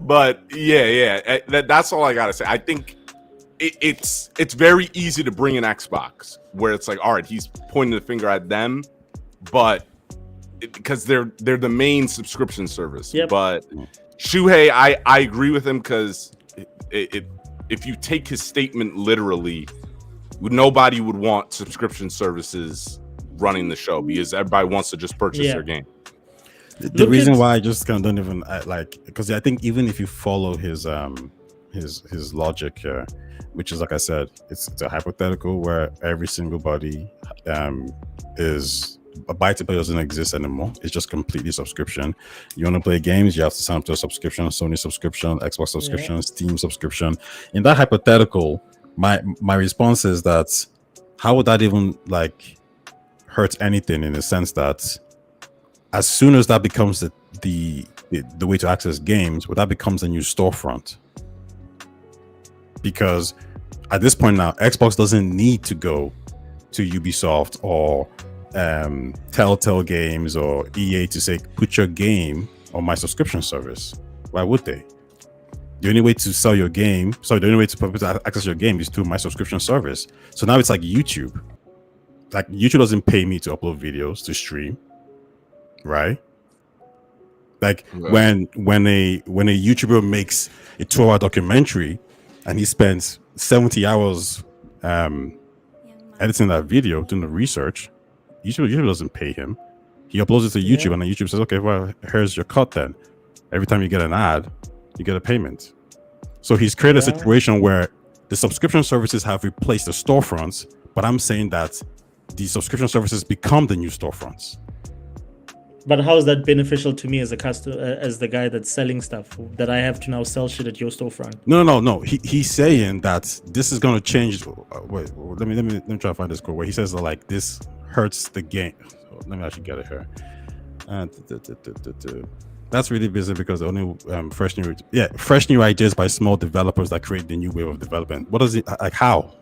but yeah. That's all I gotta say. I think it's very easy to bring in Xbox where it's like, all right, he's pointing the finger at them, but because they're the main subscription service. Yep. But Shuhei, I agree with him because if you take his statement literally, nobody would want subscription services running the show because everybody wants to just purchase Yeah. their game. The Look reason at- why I just kind of don't even like, because I think even if you follow his logic here, which is like I said, it's a hypothetical where every single body is buy to play doesn't exist anymore. It's just completely subscription. You want to play games, you have to sign up to a subscription, Sony subscription, Xbox subscription, Steam subscription. In that hypothetical, my response is that how would that even like hurt anything, in the sense that as soon as that becomes the way to access games, well, that becomes a new storefront. Because at this point now, Xbox doesn't need to go to Ubisoft or Telltale Games or EA to say, put your game on my subscription service. Why would they? The only way to sell your game, the only way to access your game is through my subscription service. So now it's like YouTube. Like YouTube doesn't pay me to upload videos to stream, right? Like when a YouTuber makes a 2-hour documentary and he spends 70 hours editing that video, doing the research, YouTube doesn't pay him. He uploads it to YouTube, and then YouTube says, okay, well, here's your cut then. Every time you get an ad, you get a payment. So he's created a situation where the subscription services have replaced the storefronts, but I'm saying that the subscription services become the new storefronts. But how is that beneficial to me as a customer, as the guy that's selling stuff, that I have to now sell shit at your storefront? No. He's saying that this is going to change. Wait, let me try to find this quote where he says that like this hurts the game. Let me actually get it here. That's really busy because only fresh new ideas by small developers that create the new wave of development. What does it like? How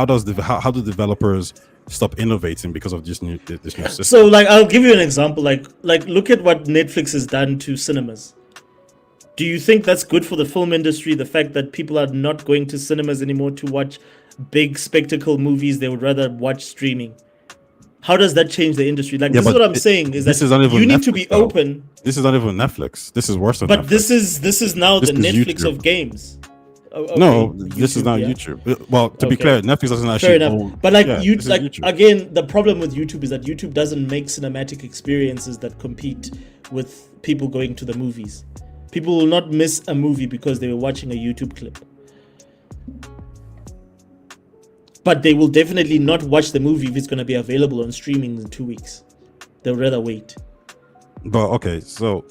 do developers stop innovating because of this new system? So like I'll give you an example. Like look at what Netflix has done to cinemas. Do you think that's good for the film industry? The fact that people are not going to cinemas anymore to watch big spectacle movies, they would rather watch streaming. How does that change the industry? Like this is what I'm saying is that you need to be open. This is not even Netflix. This is worse than But Netflix. this is now the Netflix YouTube. of games. Okay, No, this is not YouTube. Well, to be clear, Netflix doesn't actually. Fair enough. But like YouTube. again, the problem with YouTube is that YouTube doesn't make cinematic experiences that compete with people going to the movies. People will not miss a movie because they were watching a YouTube clip. But they will definitely not watch the movie if it's going to be available on streaming in 2 weeks. They'll rather wait. But okay, so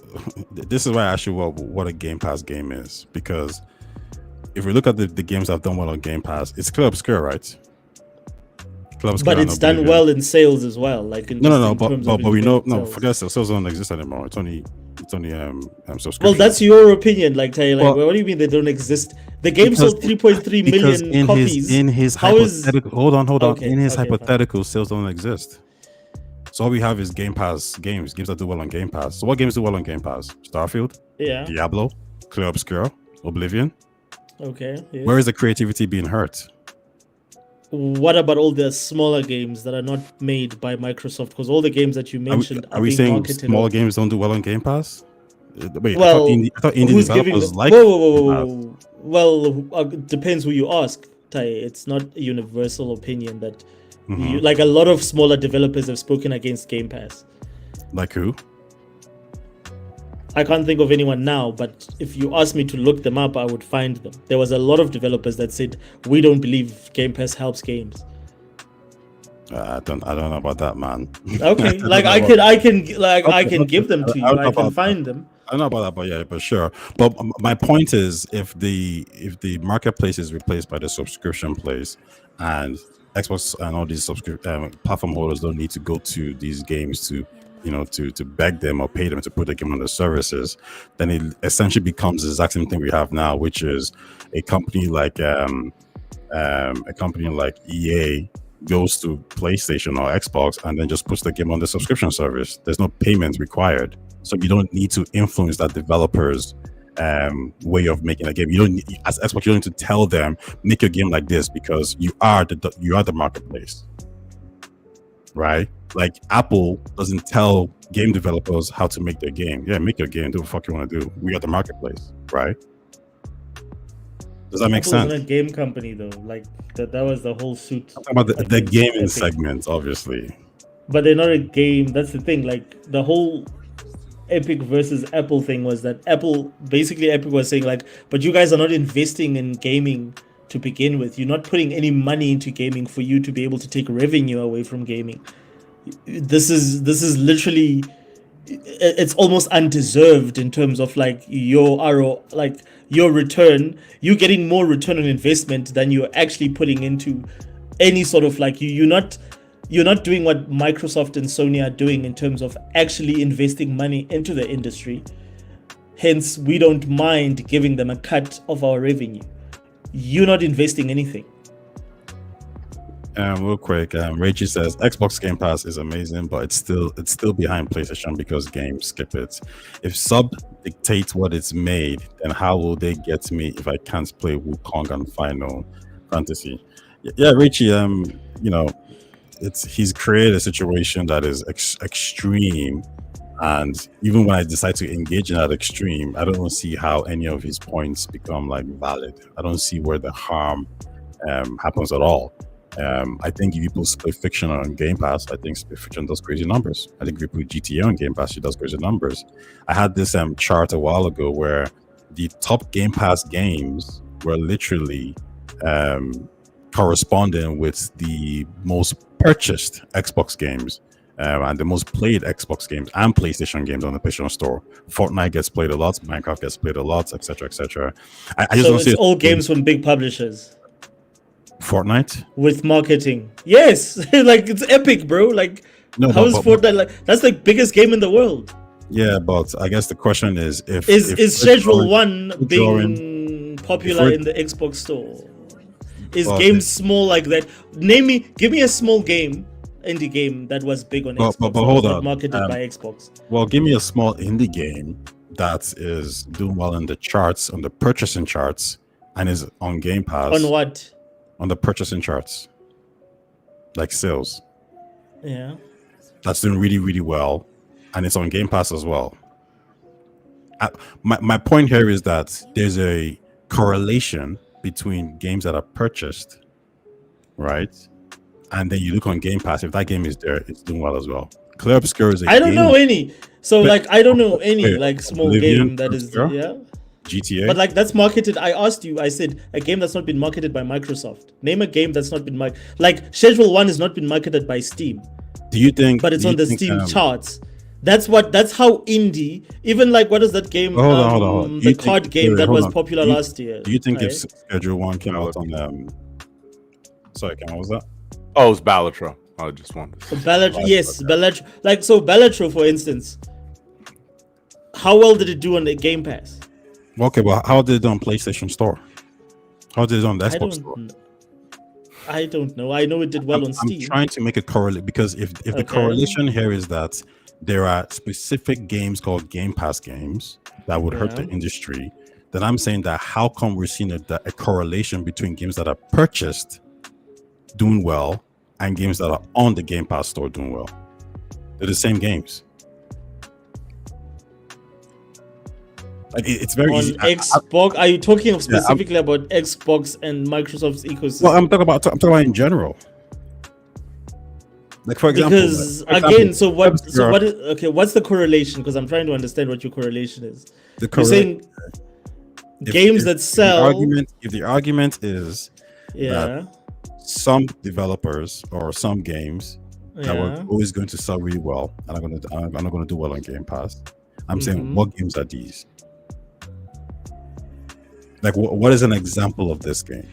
this is why I asked you what a Game Pass game is, because if we look at the games that have done well on Game Pass, it's Club Obscure, right? Club Obscure, but it's done well in sales as well. Like in but we know forget sales don't exist anymore. It's only subscription. Well, that's your opinion, like Tay. Like, what do you mean they don't exist? The game sold 3.3 million copies. In his hypothetical, hold on. Okay, in his hypothetical, sales don't exist. So all we have is Game Pass games that do well on Game Pass. So what games do well on Game Pass? Starfield, Diablo, Club Obscure, Oblivion. Okay. Yeah. Where is the creativity being hurt? What about all the smaller games that are not made by Microsoft? Because all the games that you mentioned are we saying smaller games don't do well on Game Pass? Wait, well, I thought indie developers like. Whoa. Well, depends who you ask, Tai. It's not a universal opinion that like a lot of smaller developers have spoken against Game Pass. Like who? I can't think of anyone now, but if you ask me to look them up, I would find them. There was a lot of developers that said we don't believe Game Pass helps games. I don't know about that, man. Okay, like I can give them to you. I can find them. I don't know about that, but sure. But my point is, if the marketplace is replaced by the subscription place, and Xbox and all these platform holders don't need to go to these games to beg them or pay them to put the game on the services, then it essentially becomes the exact same thing we have now, which is a company like EA goes to PlayStation or Xbox and then just puts the game on the subscription service. There's no payment required, so you don't need to influence that developer's way of making a game. You don't need, as Xbox, you don't need to tell them make your game like this, because you are the marketplace, right? Like Apple doesn't tell game developers how to make their game. Yeah, make your game, do what the fuck you want to do. We are the marketplace, right? Does that make sense? Wasn't a game company though. Like that was the whole suit. I'm talking about the gaming segment, obviously. But they're not a game. That's the thing. Like the whole Epic versus Apple thing was that Epic was saying like, but you guys are not investing in gaming to begin with. You're not putting any money into gaming for you to be able to take revenue away from gaming. This is literally, it's almost undeserved in terms of like your RO, like your return. You're getting more return on investment than you're actually putting into any sort of like you're not doing what Microsoft and Sony are doing in terms of actually investing money into the industry. Hence, we don't mind giving them a cut of our revenue. You're not investing anything. Real quick, Reggie says Xbox Game Pass is amazing, but it's still behind PlayStation because games skip it. If sub dictates what it's made, then how will they get me if I can't play Wukong and Final Fantasy? Yeah, Richie, he's created a situation that is extreme, and even when I decide to engage in that extreme, I don't see how any of his points become like valid. I don't see where the harm happens at all. I think if you put Split Fiction on Game Pass, I think Split Fiction does crazy numbers. I think if you put GTA on Game Pass, it does crazy numbers. I had this chart a while ago where the top Game Pass games were literally corresponding with the most purchased Xbox games and the most played Xbox games and PlayStation games on the PlayStation Store. Fortnite gets played a lot, Minecraft gets played a lot, etc., etc. I just So don't see it's all games from big publishers Fortnite. with marketing. Yes, like it's epic, bro. Like No, how is Fortnite like? That's the biggest game in the world. Yeah, but I guess the question is if Schedule 1 drawing- being popular we're- in the Xbox Store? Is Well, games small like that? Give me a small game, indie game that was big on Xbox, but that hold was not on. marketed by Xbox. Well, give me a small indie game that is doing well in the charts, on the purchasing charts, and is on Game Pass. On what? On the purchasing charts, like sales. Yeah. That's doing really, really well, and it's on Game Pass as well. My point here is that there's a correlation between games that are purchased, right? And then you look on Game Pass, if that game is there, it's doing well as well. Clear Obscure is a I don't game- know any. So But- like I don't know any Wait, like small Oblivion, game that is Obscure? yeah. GTA. But like that's marketed. I asked you. I said a game that's not been marketed by Microsoft. Name a game that's not been like Schedule 1 has not been marketed by Steam, do you think? but it's do on you the think, Steam charts. That's how indie. Even like what is that game? Hold on. Do The you card think- game wait, that hold was on. popular Do you- last year. Do you think if right? Schedule 1 came out on sorry, Ken, what was that? Oh, it's Balatro. I just wanted to Balatro, yes, Balatro. Like so, Balatro, for instance, how well did it do on the Game Pass? Okay, but how did it on PlayStation Store? How did it on the I Xbox Store? I don't know. I know it did well on I'm Steam. trying to make a correlate because if the Okay. correlation here is that there are specific games called Game Pass games that would hurt the Yeah. industry, then I'm saying that how come we're seeing a correlation between games that are purchased doing well and games that are on the Game Pass store doing well? They're the same games. Like it's very On easy. Xbox, are you talking specifically about Xbox and Microsoft's ecosystem? Well, I'm talking about in general. Like for example, Because like, for again, example, so what? So Obscure- what? Is, okay, what's the correlation? Because I'm trying to understand what your correlation is. the You're saying games that sell. If the argument is Yeah, some developers or some games that yeah. were always going to sell really well and are not going to do well on Game Pass, I'm saying Mhm. what games are these? Like what is an example of this game?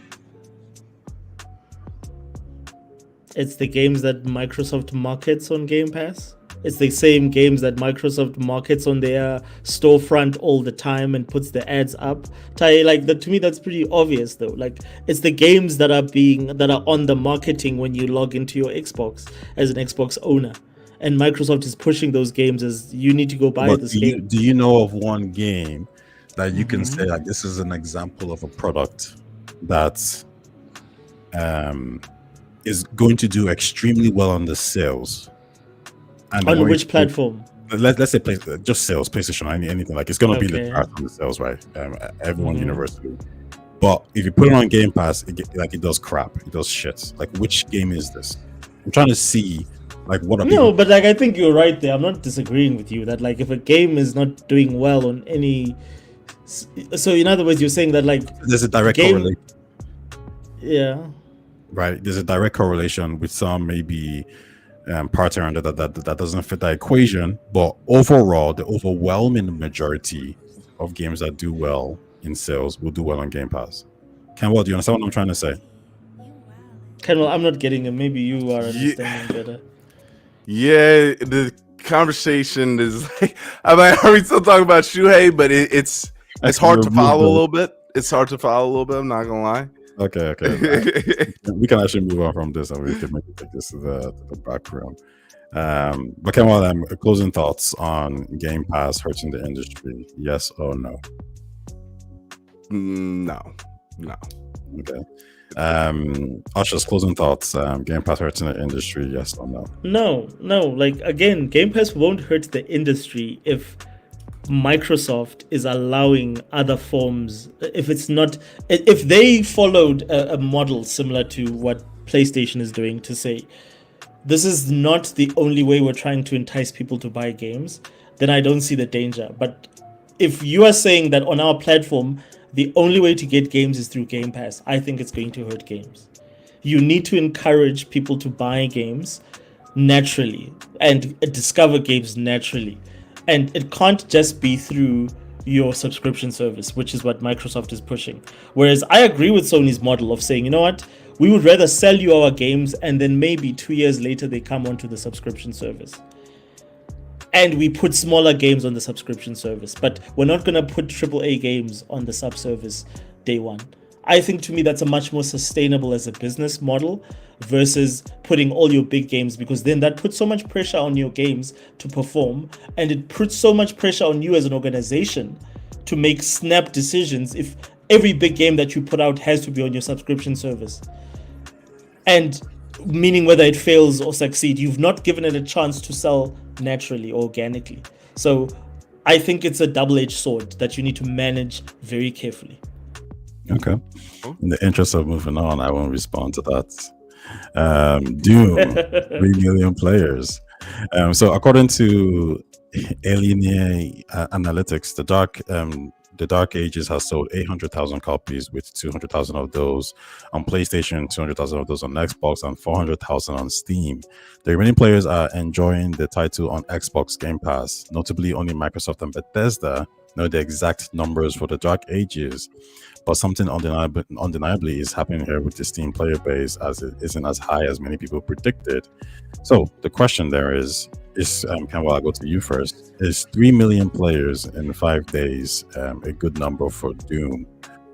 It's the games that Microsoft markets on Game Pass. It's the same games that Microsoft markets on their storefront all the time and puts the ads up. Like that, to me, that's pretty obvious though. Like it's the games that are on the marketing when you log into your Xbox as an Xbox owner, and Microsoft is pushing those games as you need to go buy But this do you, game. do you know of one game that you can Mhm. say like this is an example of a product that is going to do extremely well on the sales? And On going which to- platform? Let's say just sales, PlayStation, anything like it's gonna be the Okay. chart on the sales, right? Everyone Mhm. universally. But if you put it on Game Pass, it does crap, it does shit. Like which game is this? I'm trying to see like what are No, people. but like I think you're right there. I'm not disagreeing with you that like if a game is not doing well on any, so in other words, you're saying that like There's a direct game- correlation, yeah. right? There's a direct correlation with some maybe parts around it that doesn't fit that equation. But overall, the overwhelming majority of games that do well in sales will do well on Game Pass. Kenwell, do you understand what I'm trying to say? Kenwell, I'm not getting it. Maybe you are Yeah. understanding better. Yeah, the conversation is like, are we still talking about Shuei? But it's hard to follow a little bit. It's hard to follow a little bit. I'm not gonna lie. Okay. We can actually move on from this, and we can maybe take this to the background. But come on, closing thoughts on Game Pass hurting the industry? Yes or no? No. Okay. Usher's closing thoughts. Game Pass hurting the industry? Yes or no? No. Like, again, Game Pass won't hurt the industry if Microsoft is allowing other forms. If they followed a model similar to what PlayStation is doing, to say this is not the only way we're trying to entice people to buy games, then I don't see the danger. But if you are saying that on our platform the only way to get games is through Game Pass, I think it's going to hurt games. You need to encourage people to buy games naturally and discover games naturally. And it can't just be through your subscription service, which is what Microsoft is pushing. Whereas I agree with Sony's model of saying, you know what, we would rather sell you our games and then maybe 2 years later they come onto the subscription service. And we put smaller games on the subscription service, but we're not going to put AAA games on the sub-service day one. I think, to me, that's a much more sustainable as a business model versus putting all your big games, because then that puts so much pressure on your games to perform, and it puts so much pressure on you as an organization to make snap decisions if every big game that you put out has to be on your subscription service. And meaning whether it fails or succeed, you've not given it a chance to sell naturally or organically. So I think it's a double-edged sword that you need to manage very carefully. Okay. In the interest of moving on, I won't respond to that. Doom, 3 million players. So according to Alienate Analytics, the Dark Ages has sold 800,000 copies, with 200,000 of those on PlayStation, 200,000 of those on Xbox, and 400,000 on Steam. The remaining players are enjoying the title on Xbox Game Pass. Notably, only Microsoft and Bethesda know the exact numbers for the Dark Ages, but something undeniably is happening here with the Steam player base, as it isn't as high as many people predicted. So the question there is Kenwell, I'll go to you first. Is 3 million players in 5 days a good number for Doom,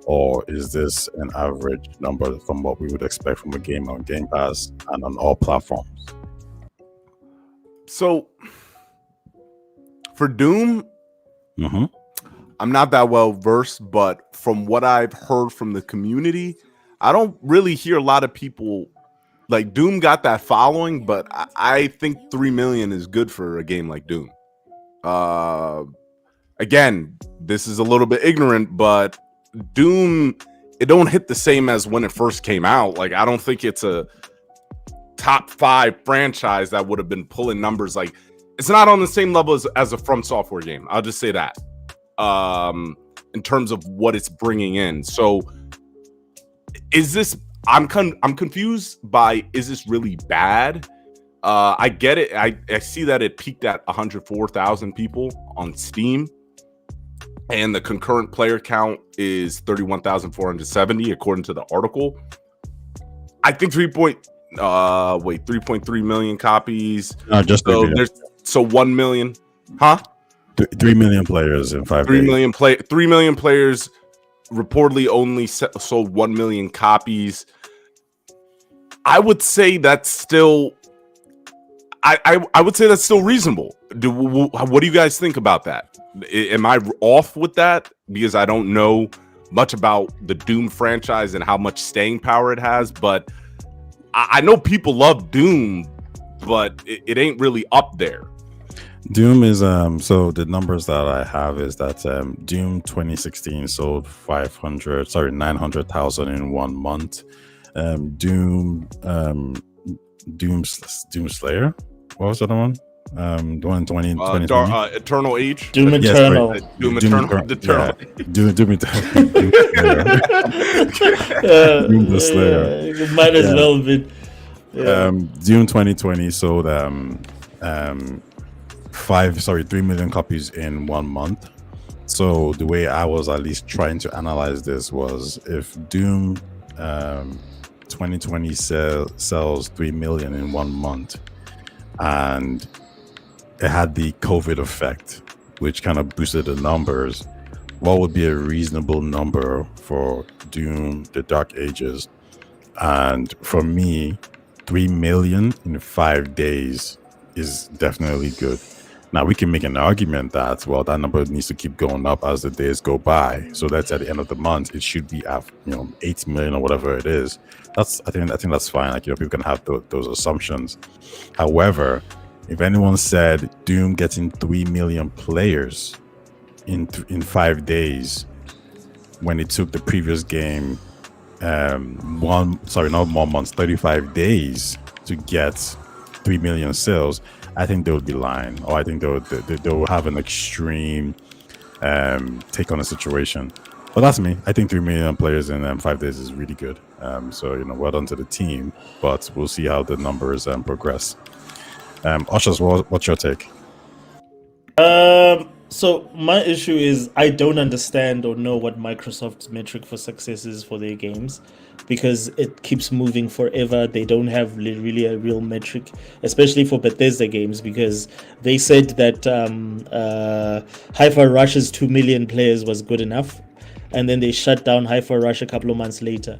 or is this an average number from what we would expect from a game on Game Pass and on all platforms? So for Doom, I'm not that well versed, but from what I've heard from the community, I don't really hear a lot of people. Like, Doom got that following, but I think 3 million is good for a game like Doom. Again, this is a little bit ignorant, but Doom, it don't hit the same as when it first came out. Like, I don't think it's a top 5 franchise that would have been pulling numbers. Like, it's not on the same level as a From Software game. I'll just say that. In terms of what it's bringing in. So, is this... I'm confused by, is this really bad? I get it. I see that it peaked at 104,000 people on Steam, and the concurrent player count is 31,470 according to the article. I think 3.3 million copies. No, just so there's 1 million, huh? 3 million players in 5 3 days. 3 million players. Reportedly only sold 1 million copies. I would say that's still, I would say that's still reasonable. What do you guys think about that? Am I off with that? Because I don't know much about the Doom franchise and how much staying power it has, but I know people love Doom, but it ain't really up there. Doom is so the numbers that I have is that Doom 2016 sold 900,000 in 1 month. Doom Slayer, what was the other one? The one in 2020. Eternal Age. Doom Eternal. Yes, Doom Eternal. Yeah. Doom Eternal. Doom the Slayer. It might as well be. June 2020 sold 3 million copies in 1 month. So the way I was at least trying to analyze this was, if Doom 2020 sells 3 million in 1 month, and it had the COVID effect, which kind of boosted the numbers, what would be a reasonable number for Doom The Dark Ages? And for me, 3 million in 5 days is definitely good. Now, we can make an argument that, well, that number needs to keep going up as the days go by. So that's at the end of the month, it should be at 8 million or whatever it is. I think that's fine. Like, people can have those assumptions. However, if anyone said Doom getting 3 million players in 5 days, when it took the previous game 35 days to get 3 million sales, I think they would be lying, or I think they will have an extreme take on the situation. But that's me. I think 3 million players in 5 days is really good. So well done to the team, but we'll see how the numbers progress. Ushers, what's your take? So my issue is, I don't understand or know what Microsoft's metric for success is for their games, because it keeps moving forever. They don't have really a real metric, especially for Bethesda games, because they said that Hi-Fi Rush's 2 million players was good enough, and then they shut down Hi-Fi Rush a couple of months later.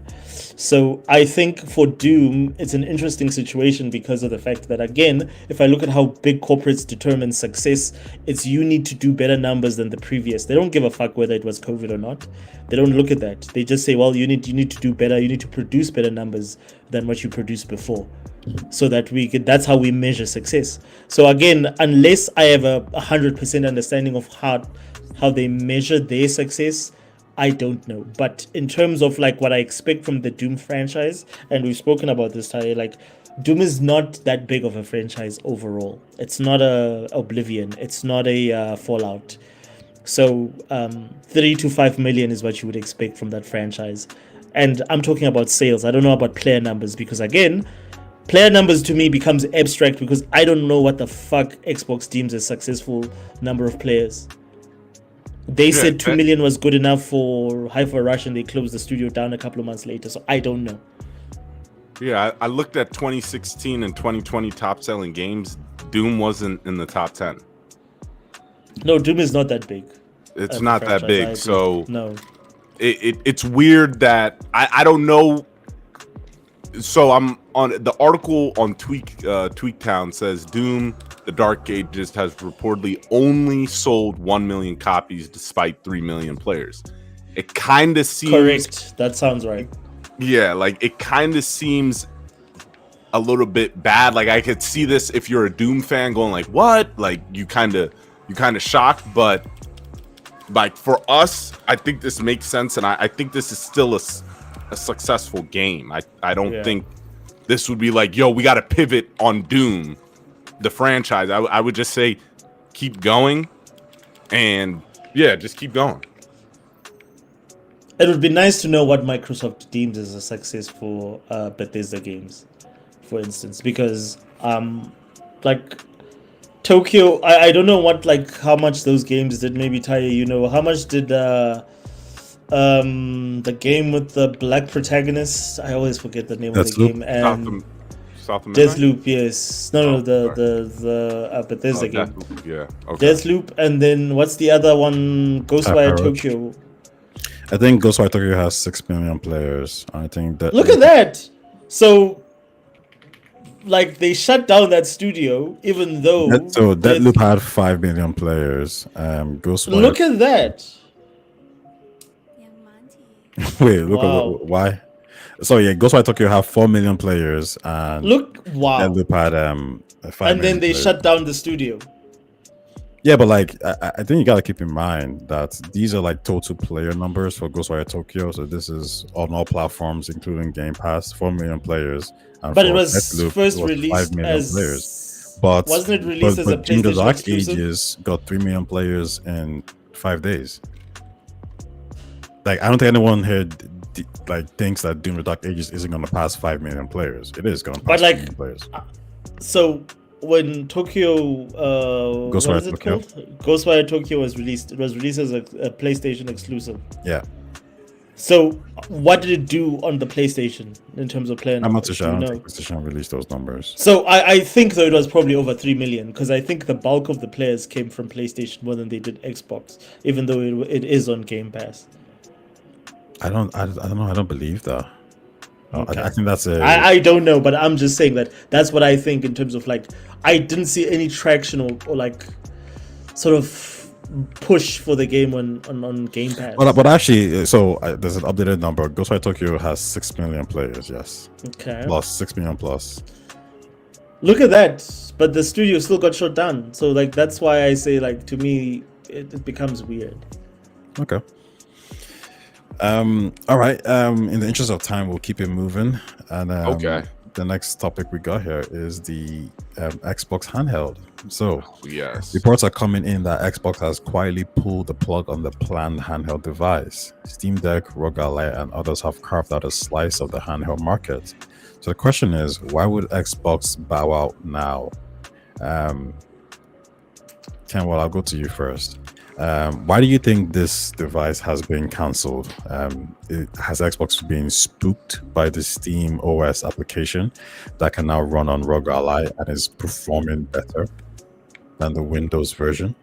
So I think for Doom, it's an interesting situation because of the fact that, again, if I look at how big corporates determine success, it's you need to do better numbers than the previous. They don't give a fuck whether it was COVID or not. They don't look at that. They just say, well, you need to do better. You need to produce better numbers than what you produced before, so that that's how we measure success. So again, unless I have a 100% understanding of how they measure their success, I don't know. But in terms of like what I expect from the Doom franchise, and we've spoken about this, Ty, like, Doom is not that big of a franchise overall. It's not a Oblivion. It's not a Fallout. So 3 to 5 million is what you would expect from that franchise. And I'm talking about sales. I don't know about player numbers, because again, player numbers to me becomes abstract, because I don't know what the fuck Xbox deems a successful number of players. They said 2 million was good enough for Hi-Fi Rush, and they closed the studio down a couple of months later. So I don't know. Yeah, I looked at 2016 and 2020 top selling games. Doom wasn't in the top 10. No, Doom is not that big. It's not that big. So no, it's weird that I don't know. So I'm on the article on Tweaktown says Doom The Dark Ages has reportedly only sold 1 million copies despite 3 million players. It kind of seems correct. That sounds right. Yeah, like it kind of seems a little bit bad. Like I could see this if you're a Doom fan going like, "What?" Like you kind of shocked, but like for us, I think this makes sense, and I think this is still a successful game. I don't think this would be like, yo, we got to pivot on Doom, the franchise. I would just say keep going, and just keep going. It would be nice to know what Microsoft deems as a success for Bethesda games, for instance, because like Tokyo, I don't know what, like, how much those games did. Maybe Taya, how much did the game with the black protagonist? I always forget the name of the game. And Deathloop, yes. No, the Bethesda game. Deathloop, yeah. Okay. Deathloop, and then what's the other one? Ghostwire Tokyo. I think Ghostwire Tokyo has 6 million players. I think that. Look at that. So, like, they shut down that studio, even though. Deathloop had 5 million players. Ghostwire. Look at that. Wait, look at why? So Ghostwire Tokyo have 4 million players, and Deathloop had 5 and then they players. shut down the studio. Yeah, but like I think you gotta keep in mind that these are like total player numbers for Ghostwire Tokyo. So this is on all platforms, including Game Pass, 4 million players. And but it was Deathloop, first it was released 5 million as players. But wasn't it released as a Doom: The PlayStation Dark exclusive? Ages got 3 million players in 5 days. Like I don't think anyone here thinks that Doom the Dark Ages isn't going to pass 5 million players. It is going to But, pass like, 5 million players. So when Tokyo, what Ghostwire is it Tokyo? called? Ghostwire Tokyo was released. It was released as a PlayStation exclusive. Yeah, So what did it do on the PlayStation in terms of player I'm not numbers? too sure. Do I you don't know? think PlayStation released those numbers. So I think though it was probably over 3 million because I think the bulk of the players came from PlayStation more than they did Xbox, even though it is on Game Pass. I don't know. I don't believe that. Okay. I think that's a. I don't know, but I'm just saying that that's what I think in terms of like I didn't see any traction or like sort of push for the game on Game Pass. But actually, so there's an updated number. Ghostwire Tokyo has 6 million players. Yes, Okay. plus 6 million plus. Look at that. But the studio still got shut down. So like that's why I say like to me it becomes weird. Okay. All right. In the interest of time, we'll keep it moving. And Okay. the next topic we got here is the Xbox handheld. So Yes. reports are coming in that Xbox has quietly pulled the plug on the planned handheld device. Steam Deck, ROG Ally, and others have carved out a slice of the handheld market. So the question is, why would Xbox bow out now? Ken, well, I'll go to you first. Why do you think this device has been cancelled? Has Xbox been spooked by the Steam OS application that can now run on ROG Ally and is performing better than the Windows version?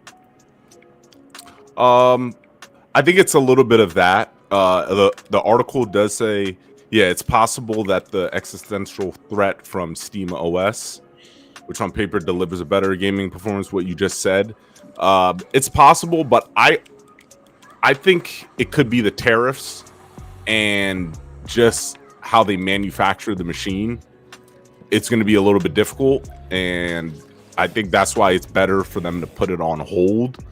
I think it's a little bit of that. The article does say, yeah, it's possible that the existential threat from Steam OS, which on paper delivers a better gaming performance, what you just said, it's possible, but I think it could be the tariffs and just how they manufacture the machine. It's going to be a little bit difficult, and I think that's why it's better for them to put it on hold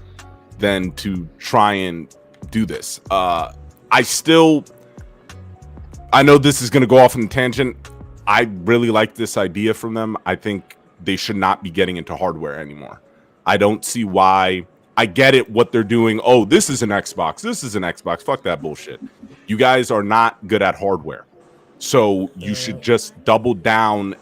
than to try and do this. I know this is going to go off on a tangent. I really like this idea from them. I think they should not be getting into hardware anymore. I don't see why. I get it, what they're doing. Oh, this is an Xbox. This is an Xbox. Fuck that bullshit. You guys are not good at hardware. So you should just double down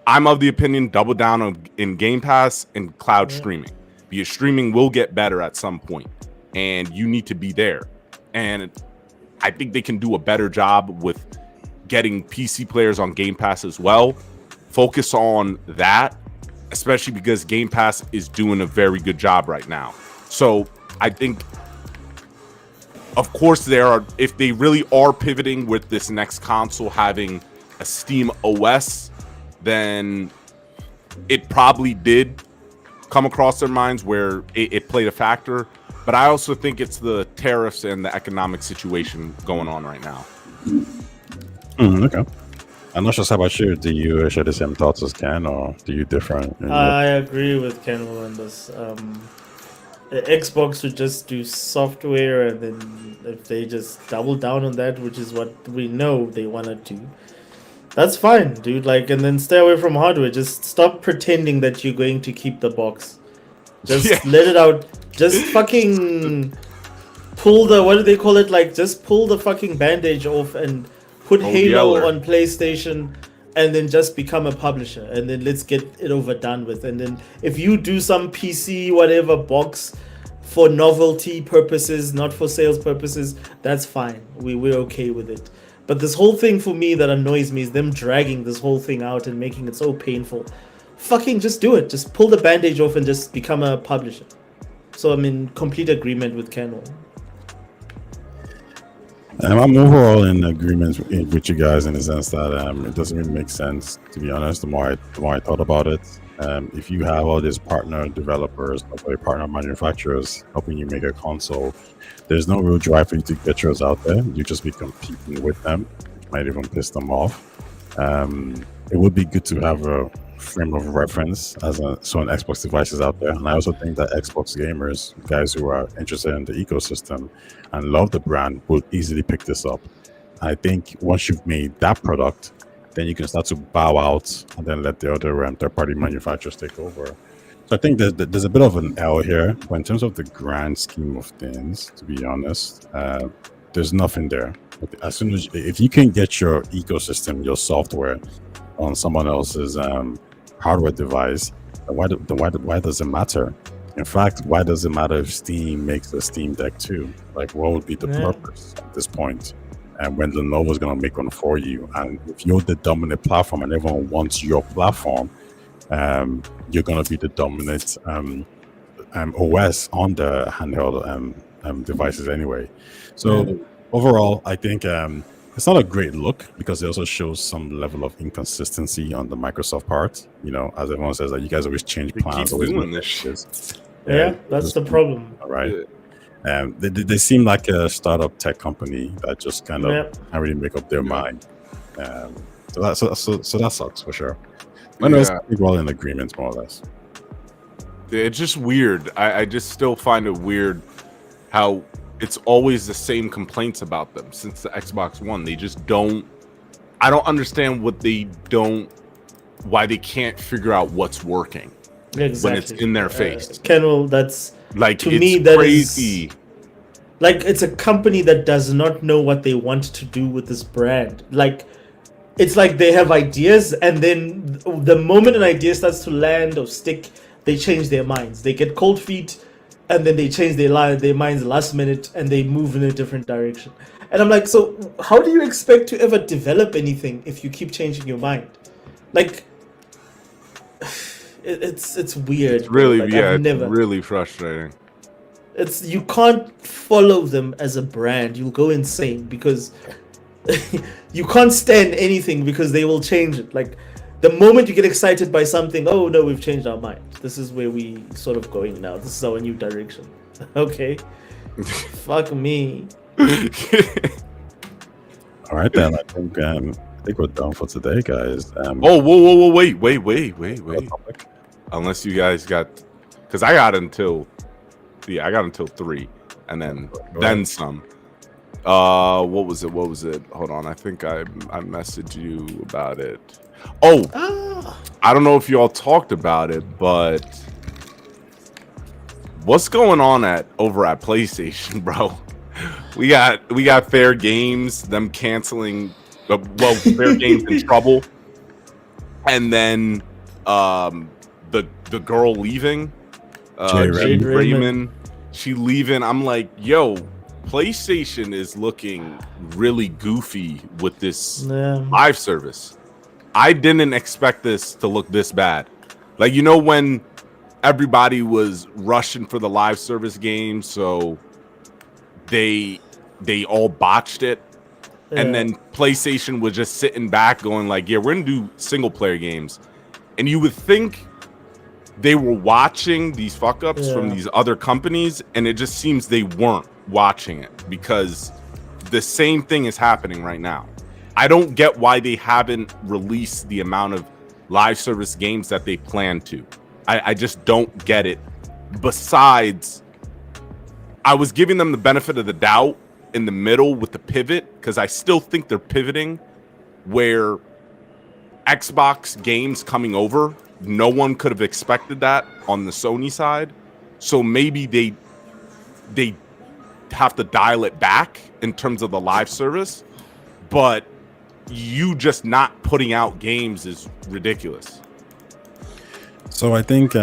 I'm of the opinion, double down in Game Pass and cloud streaming. Because streaming will get better at some point, and you need to be there. And I think they can do a better job with getting PC players on Game Pass as well. Focus on that, especially because Game Pass is doing a very good job right now. So I think, of course, if they really are pivoting with this next console having a Steam OS, then it probably did come across their minds where it played a factor. But I also think it's the tariffs and the economic situation going on right now. Okay. I'm not sure how about you. Do you share the same thoughts as Ken, or do you differ? I agree with Kenwell on this. Xbox should just do software, and then if they just double down on that, which is what we know they want to do, that's fine, dude. Like, and then stay away from hardware. Just stop pretending that you're going to keep the box. Just let it out. Just fucking pull the, what do they call it? Like, just pull the fucking bandage off and put Halo on PlayStation, and then just become a publisher, and then let's get it overdone with. And then if you do some PC whatever box for novelty purposes, not for sales purposes, that's fine. We're okay with it. But this whole thing for me that annoys me is them dragging this whole thing out and making it so painful. Fucking just do it. Just pull the bandage off and just become a publisher. So I'm in complete agreement with Kenwell. I'm overall in agreement with you guys in the sense that it doesn't really make sense, to be honest. The more I thought about it, if you have all these partner developers, partner manufacturers helping you make a console, there's no real drive for you to get yours out there. You just be competing with them, which might even piss them off. It would be good to have a frame of reference so an Xbox device is out there. And I also think that Xbox gamers, guys who are interested in the ecosystem and love the brand, will easily pick this up. I think once you've made that product, then you can start to bow out and then let the other third-party manufacturers take over. So I think there's a bit of an L here, but in terms of the grand scheme of things, to be honest, there's nothing there. As soon as if you can get your ecosystem, your software on someone else's hardware device, why does it matter? In fact, why does it matter if Steam makes a Steam Deck too? Like, what would be the purpose at this point? And when Lenovo's going to make one for you, and if you're the dominant platform and everyone wants your platform, you're going to be the dominant OS on the handheld devices anyway. So overall, I think it's not a great look because it also shows some level of inconsistency on the Microsoft part. You know, as everyone says, that you guys always change plans, always doing make this shit. Yeah, that's the problem. All right. They seem like a startup tech company that just kind of can't really make up their mind. So that sucks for sure. But no, we're all in agreement, more or less. It's just weird. I just still find it weird how it's always the same complaints about them since the Xbox One. They just don't. I don't understand why they can't figure out what's working when it's in their face. Kenwell, that's like to it's me that crazy. Like it's a company that does not know what they want to do with this brand. Like it's like they have ideas, and then the moment an idea starts to land or stick, they change their minds. They get cold feet, and then they change their minds last minute, and they move in a different direction. And I'm like, so how do you expect to ever develop anything if you keep changing your mind? Like, it's weird. It's really, like, it's really frustrating. You can't follow them as a brand. You'll go insane because you can't stand anything because they will change it. Like the moment you get excited by something, oh no, we've changed our mind. This is where we sort of going now. This is our new direction. Okay. Fuck me. All right then. I think we're done for today, guys. Whoa, wait. Unless you guys got, because I got until 3, and then some. What was it? Hold on, I think I messaged you about it. I don't know if you all talked about it, but what's going on over at PlayStation, bro? We got Fair Games, them canceling, Fair Games in trouble, and then the girl leaving, Jade Raymond, she leaving. I'm like, yo, PlayStation is looking really goofy with this live service. I didn't expect this to look this bad. Like, you know, when everybody was rushing for the live service game, so they all botched it. And then PlayStation was just sitting back going like, yeah, we're going to do single player games. And you would think they were watching these fuck ups from these other companies, and it just seems they weren't watching it because the same thing is happening right now. I don't get why they haven't released the amount of live service games that they plan to. I just don't get it. Besides, I was giving them the benefit of the doubt in the middle with the pivot because I still think they're pivoting where Xbox games coming over, no one could have expected that on the Sony side. So maybe they have to dial it back in terms of the live service, but you just not putting out games is ridiculous. So I think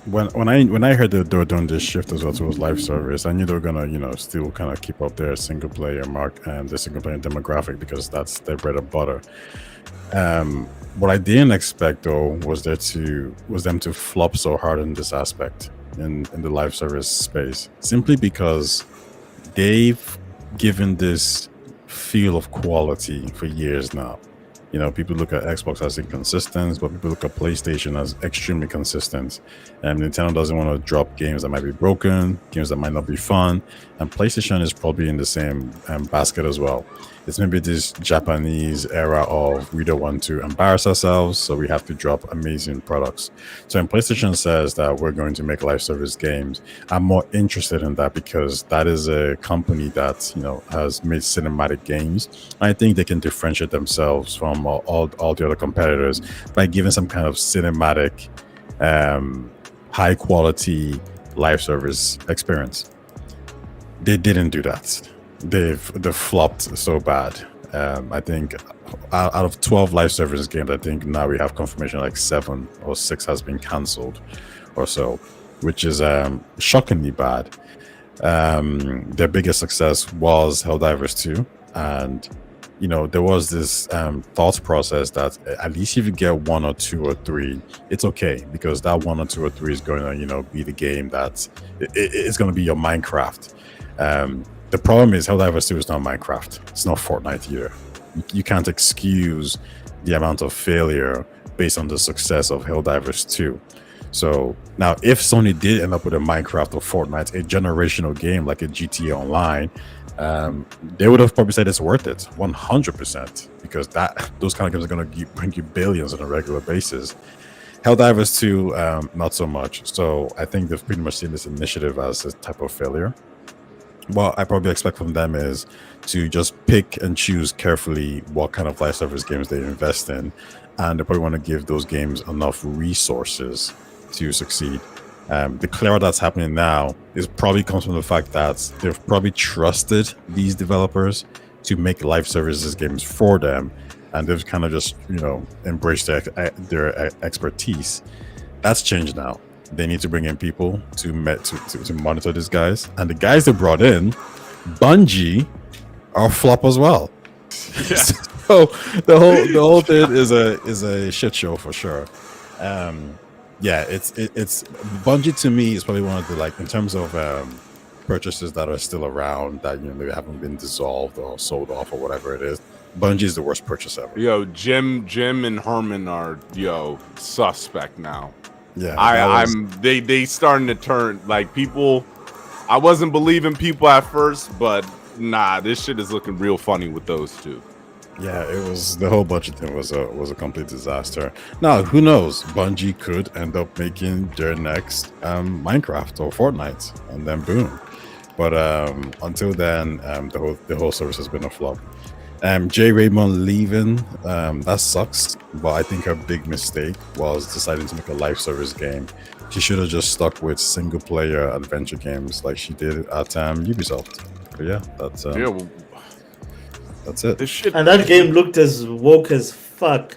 when I heard that they were doing this shift as well towards live service, I knew they were gonna still kind of keep up their single player mark and the single player demographic because that's their bread and butter. What I didn't expect though was them to flop so hard in this aspect in the live service space, simply because they've given this feel of quality for years now. You know, people look at Xbox as inconsistent, but people look at PlayStation as extremely consistent. And Nintendo doesn't want to drop games that might be broken, games that might not be fun. And PlayStation is probably in the same basket as well. It's maybe this Japanese era of we don't want to embarrass ourselves, so we have to drop amazing products. So when PlayStation says that we're going to make live service games, I'm more interested in that because that is a company that has made cinematic games. I think they can differentiate themselves from all the other competitors by giving some kind of cinematic, high quality live service experience. They didn't do that. They've flopped so bad. I think out of 12 live service games, I think now we have confirmation like 7 or 6 has been cancelled or so, which is shockingly bad. Their biggest success was Helldivers 2, and you know there was this thought process that at least if you get 1 or 2 or 3, it's okay, because that 1 or 2 or 3 is going to be the game that it's going to be your Minecraft. The problem is Helldivers 2 is not Minecraft. It's not Fortnite either. You can't excuse the amount of failure based on the success of Helldivers 2. So now, if Sony did end up with a Minecraft or Fortnite, a generational game like a GTA Online, they would have probably said it's worth it 100%, because those kind of games are going to bring you billions on a regular basis. Helldivers 2, not so much. So I think they've pretty much seen this initiative as a type of failure. What I probably expect from them is to just pick and choose carefully what kind of live service games they invest in, and they probably want to give those games enough resources to succeed. The clearer that's happening now is probably comes from the fact that they've probably trusted these developers to make live services games for them, and they've kind of just embraced their expertise. That's changed now. They need to bring in people to monitor these guys, and the guys they brought in, Bungie, are flop as well. Yeah. So the whole thing is a shit show for sure. Yeah, it's Bungie to me is probably one of the, like, in terms of purchases that are still around that maybe haven't been dissolved or sold off or whatever it is. Bungie is the worst purchase ever. Yo, Jim and Herman are suspect now. Yeah, they starting to turn, like, people. I wasn't believing people at first, but nah, this shit is looking real funny with those two. Yeah, it was, the whole budget thing was a complete disaster. Now, who knows? Bungie could end up making their next Minecraft or Fortnite, and then boom. But until then, the whole service has been a flop. Jay Raymond leaving, that sucks, but I think her big mistake was deciding to make a live service game. She should have just stuck with single player adventure games like she did at Ubisoft. But yeah, that's it. This shit, And that game looked as woke as fuck.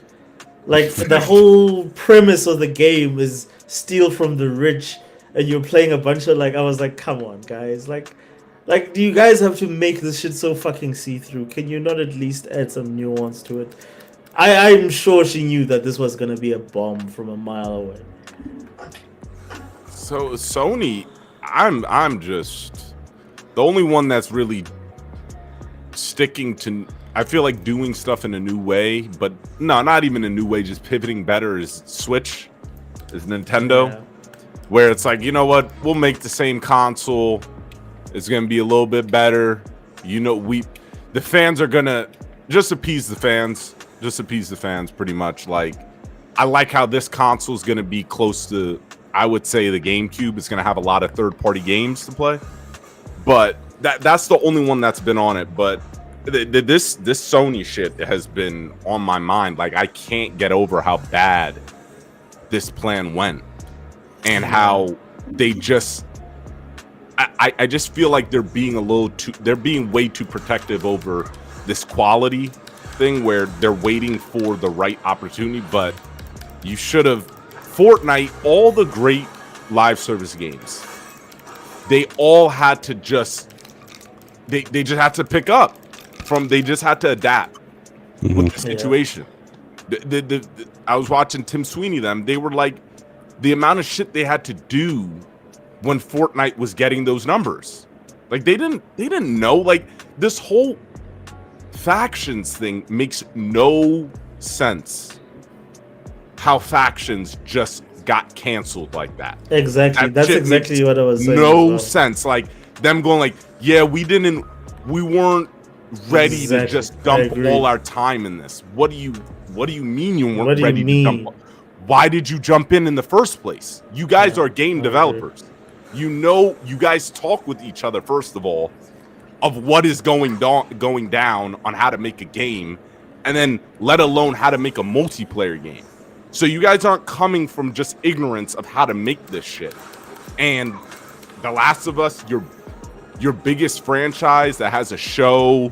Like, the whole premise of the game is steal from the rich, and you're playing a bunch of, like, I was like, come on, guys. Like, do you guys have to make this shit so fucking see-through? Can you not at least add some nuance to it? I'm sure she knew that this was gonna be a bomb from a mile away. so Sony, I'm just the only one that's really sticking to. I feel like doing stuff in a new way, but no, not even a new way, just pivoting better is Switch, is Nintendo, Yeah. where it's like, you know what, we'll make the same console. It's gonna be a little bit better. The fans are gonna just appease the fans, pretty much. Like, I like how this console is gonna be close to, I would say, the GameCube. It's gonna have a lot of third-party games to play, but that's the only one that's been on it. But this Sony shit has been on my mind. Like, I can't get over how bad this plan went, and how they just. I just feel like they're being way too protective over this quality thing, where they're waiting for the right opportunity. But you should have Fortnite, all the great live service games, they all had to just they just had to pick up they just had to adapt with the situation. I was watching Tim Sweeney, they were like, the amount of shit they had to do when Fortnite was getting those numbers. Like, they didn't know. Like, this whole factions thing makes no sense. How factions just got canceled like that. Exactly. That's exactly what I was saying. No sense. Like, them going like, yeah, we weren't ready to just dump all our time in this. What do you mean you weren't ready to dump? Why did you jump in the first place? You guys are game developers. You guys talk with each other, first of all, of what is going down on how to make a game, and then let alone how to make a multiplayer game. So you guys aren't coming from just ignorance of how to make this shit. And The Last of Us, your biggest franchise that has a show.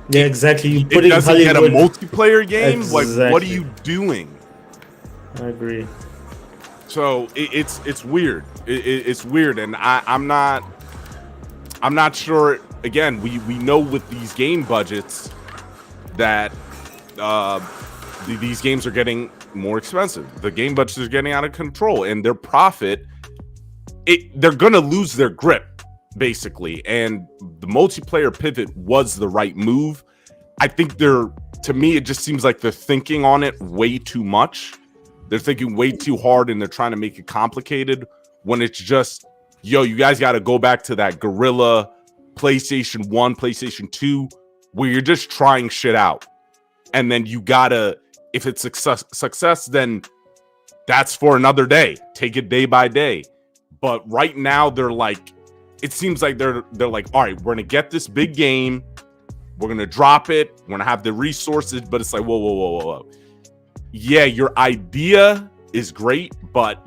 Yeah, exactly. You It putting doesn't get a Hollywood. multiplayer game. Like, what are Exactly. you doing? I agree. So it's weird. It's weird, and I'm not sure. Again, we know with these game budgets that these games are getting more expensive. The game budgets are getting out of control, and their profit, they're gonna lose their grip basically. And the multiplayer pivot was the right move. I think to me, it just seems like they're thinking on it way too much. They're thinking way too hard, and they're trying to make it complicated when it's just, yo, you guys got to go back to that guerrilla PlayStation 1, PlayStation 2, where you're just trying shit out. And then you gotta, if it's success, then that's for another day. Take it day by day. But right now, they're like, it seems like they're like, all right, we're gonna get this big game, we're gonna drop it, we're gonna have the resources, but it's like, whoa. Yeah, your idea is great, but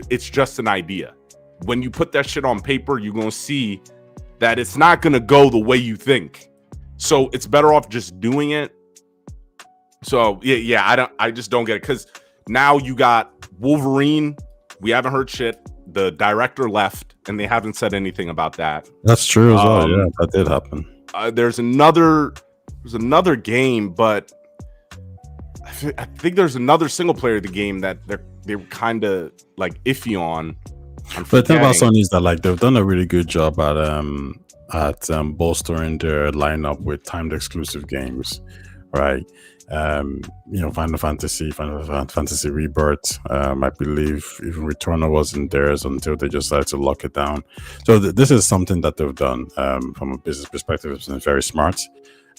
it's just an idea. When you put that shit on paper, you're gonna see that it's not gonna go the way you think. So it's better off just doing it. So yeah, I just don't get it, because now you got Wolverine. We haven't heard shit. The director left, and they haven't said anything about that. That's true as well. Yeah, that did happen. There's another game, but I think there's another single player of the game that they were kind of like iffy on. But the thing about Sony is that like they've done a really good job at bolstering their lineup with timed exclusive games, right? Final Fantasy Rebirth. I believe even Returnal wasn't theirs until they just decided to lock it down. So this is something that they've done from a business perspective. It's been very smart.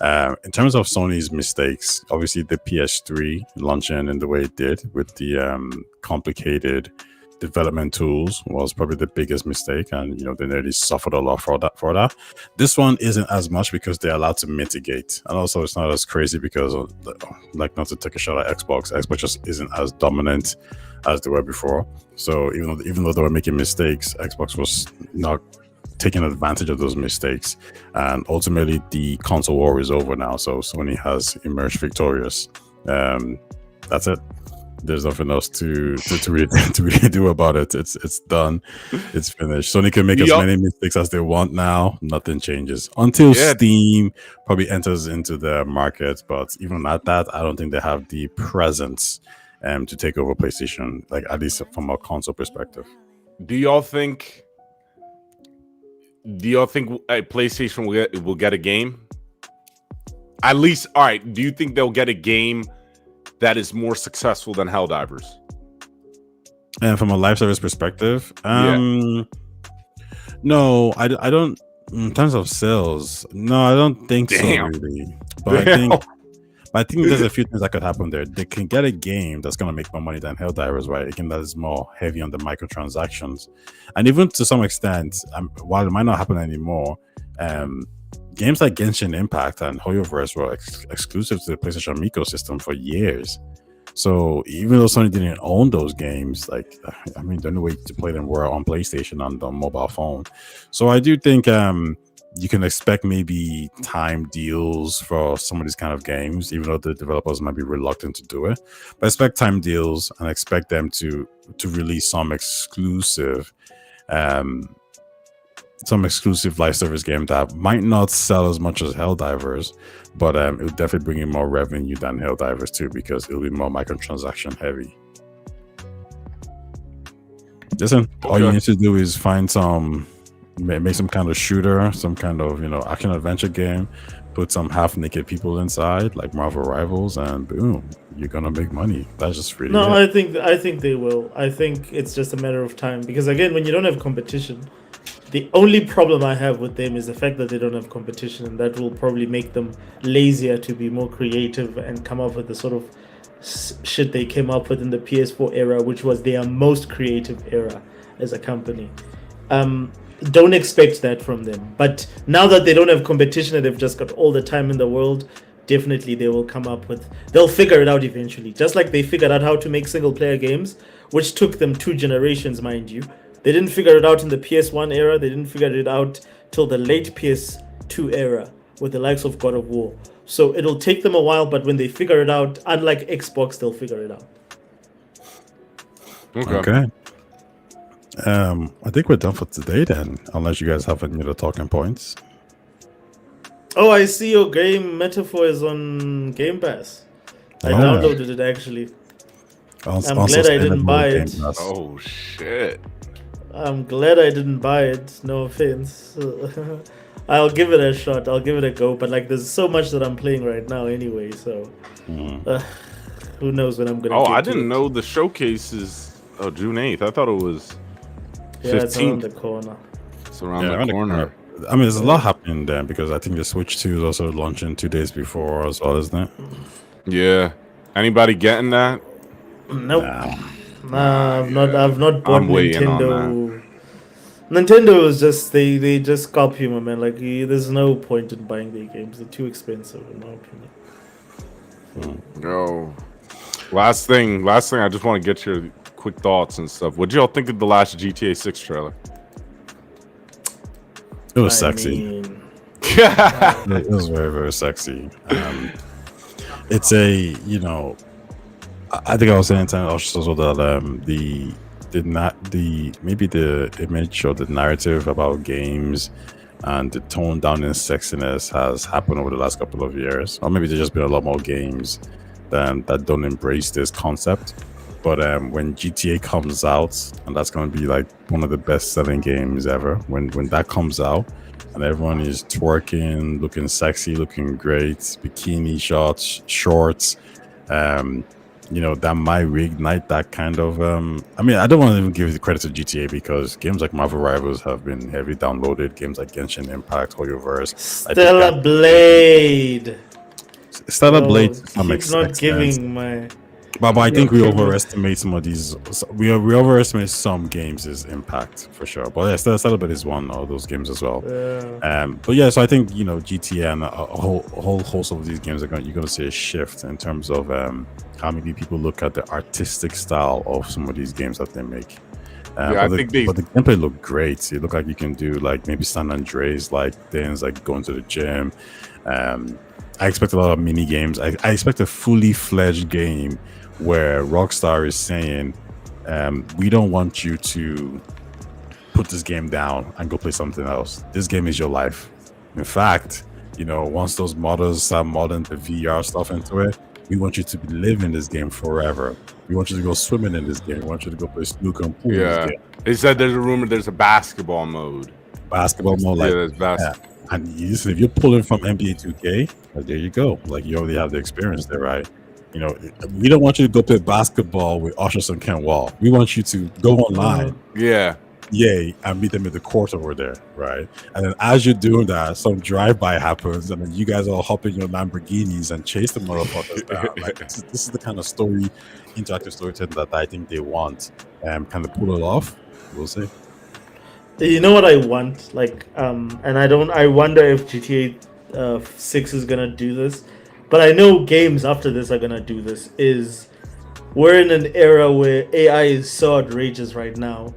In terms of Sony's mistakes, obviously the PS3 launching in the way it did with the complicated development tools was probably the biggest mistake, and they nearly suffered a lot for that. This one isn't as much because they're allowed to mitigate, and also it's not as crazy because not to take a shot at Xbox just isn't as dominant as they were before. So even though they were making mistakes, Xbox was not taking advantage of those mistakes, and ultimately the console war is over now, so Sony has emerged victorious. That's it. There's nothing else to really do about it. It's done. It's finished. Sony can make as many mistakes as they want now. Nothing changes until Steam probably enters into the market. But even at that, I don't think they have the presence to take over PlayStation, like at least from a console perspective. Do y'all think PlayStation will get a game? At least, all right. Do you think they'll get a game that is more successful than Helldivers? And from a live service perspective, no, I don't. In terms of sales, no, I don't think so really. But I think there's a few things that could happen there. They can get a game that's going to make more money than Helldivers, right? A game that is more heavy on the microtransactions, and even to some extent, while it might not happen anymore, games like Genshin Impact and Hoyoverse were exclusive to the PlayStation ecosystem for years. So even though Sony didn't own those games, the only way to play them were on PlayStation on the mobile phone. So I do think you can expect maybe time deals for some of these kind of games, even though the developers might be reluctant to do it. But expect time deals and expect them to release some exclusive live service game that might not sell as much as Helldivers, but it will definitely bring in more revenue than Helldivers too, because it'll be more microtransaction heavy. Listen, all you need to do is find make some kind of shooter, some kind of action adventure game, put some half-naked people inside like Marvel Rivals, and boom, you're gonna make money. That's just really I think they will. I think it's just a matter of time, because again, when you don't have competition, the only problem I have with them is the fact that they don't have competition, and that will probably make them lazier to be more creative and come up with the sort of shit they came up with in the PS4 era, which was their most creative era as a company. Don't expect that from them. But now that they don't have competition and they've just got all the time in the world, definitely they'll figure it out eventually. Just like they figured out how to make single player games, which took them 2 generations, mind you. They didn't figure it out in the PS1 era. They didn't figure it out till the late PS2 era with the likes of God of War. So it'll take them a while, but when they figure it out, unlike Xbox, they'll figure it out. Okay. I think we're done for today then, unless you guys have any other talking points. Oh, I see your game metaphor is on Game Pass. I downloaded it actually. I'm glad I didn't buy it. Oh shit! I'm glad I didn't buy it. No offense. I'll give it a shot. I'll give it a go. But like, there's so much that I'm playing right now anyway. So who knows when I'm gonna. Oh, get I to didn't it. know the showcase is June 8th. I thought it was 15th. Yeah, it's around the corner. It's around the corner. I mean, there's a lot happening then because I think the Switch 2 is also launching 2 days before as well, isn't it? Yeah. Anybody getting that? Nope. Nah, I've not bought I'm waiting Nintendo. Nintendo is just they just scalp humor, man. Like there's no point in buying their games. They're too expensive in my opinion. Yo. Last thing, I just want to get your quick thoughts and stuff. What y'all think of the last GTA 6 trailer? It was sexy. It was very, very sexy. It's a, I think I was saying also that the image or the narrative about games and the tone down in sexiness has happened over the last couple of years, or maybe there's just been a lot more games that don't embrace this concept. But when GTA comes out, and that's going to be like one of the best-selling games ever, when that comes out, and everyone is twerking, looking sexy, looking great, bikini shots, shorts, that might reignite that kind of. I mean, I don't want to even give the credit to GTA because games like Marvel Rivals have been heavily downloaded. Games like Genshin Impact, Hoyoverse, Stellar Blade. Stellar Blade. To some Keep extent, not giving my. But I think we overestimate some of these. We overestimate some games' impact for sure. But yeah, Stellar Blade is one of those games as well. But yeah, so I think GTA and a whole host of these games you're going to see a shift in terms of how many people look at the artistic style of some of these games that they make. But the gameplay looked great. It looked like you can do like maybe San Andreas like things like going to the gym. I expect a lot of mini games. I expect a fully fledged game where Rockstar is saying, we don't want you to put this game down and go play something else. This game is your life. In fact, once those modders start modding the VR stuff into it, we want you to be living this game forever. We want you to go swimming in this game. We want you to go play snooker and pool in this game. They said there's a rumor there's a basketball mode. There's basketball. And if you're pulling from NBA 2K, there you go. Like you already have the experience there, right? We don't want you to go play basketball with Ushers and Ken Wall. We want you to go online, and meet them in the court over there, right? And then as you're doing that, some drive-by happens, and then you guys all hop in your Lamborghinis and chase the motherfuckers down. Like this is the kind of interactive storytelling that I think they want. Can they pull it off? We'll see. You know what I want? I wonder if GTA 6 is gonna do this. But I know games after this are gonna do this. We're in an era where AI is so outrageous right now.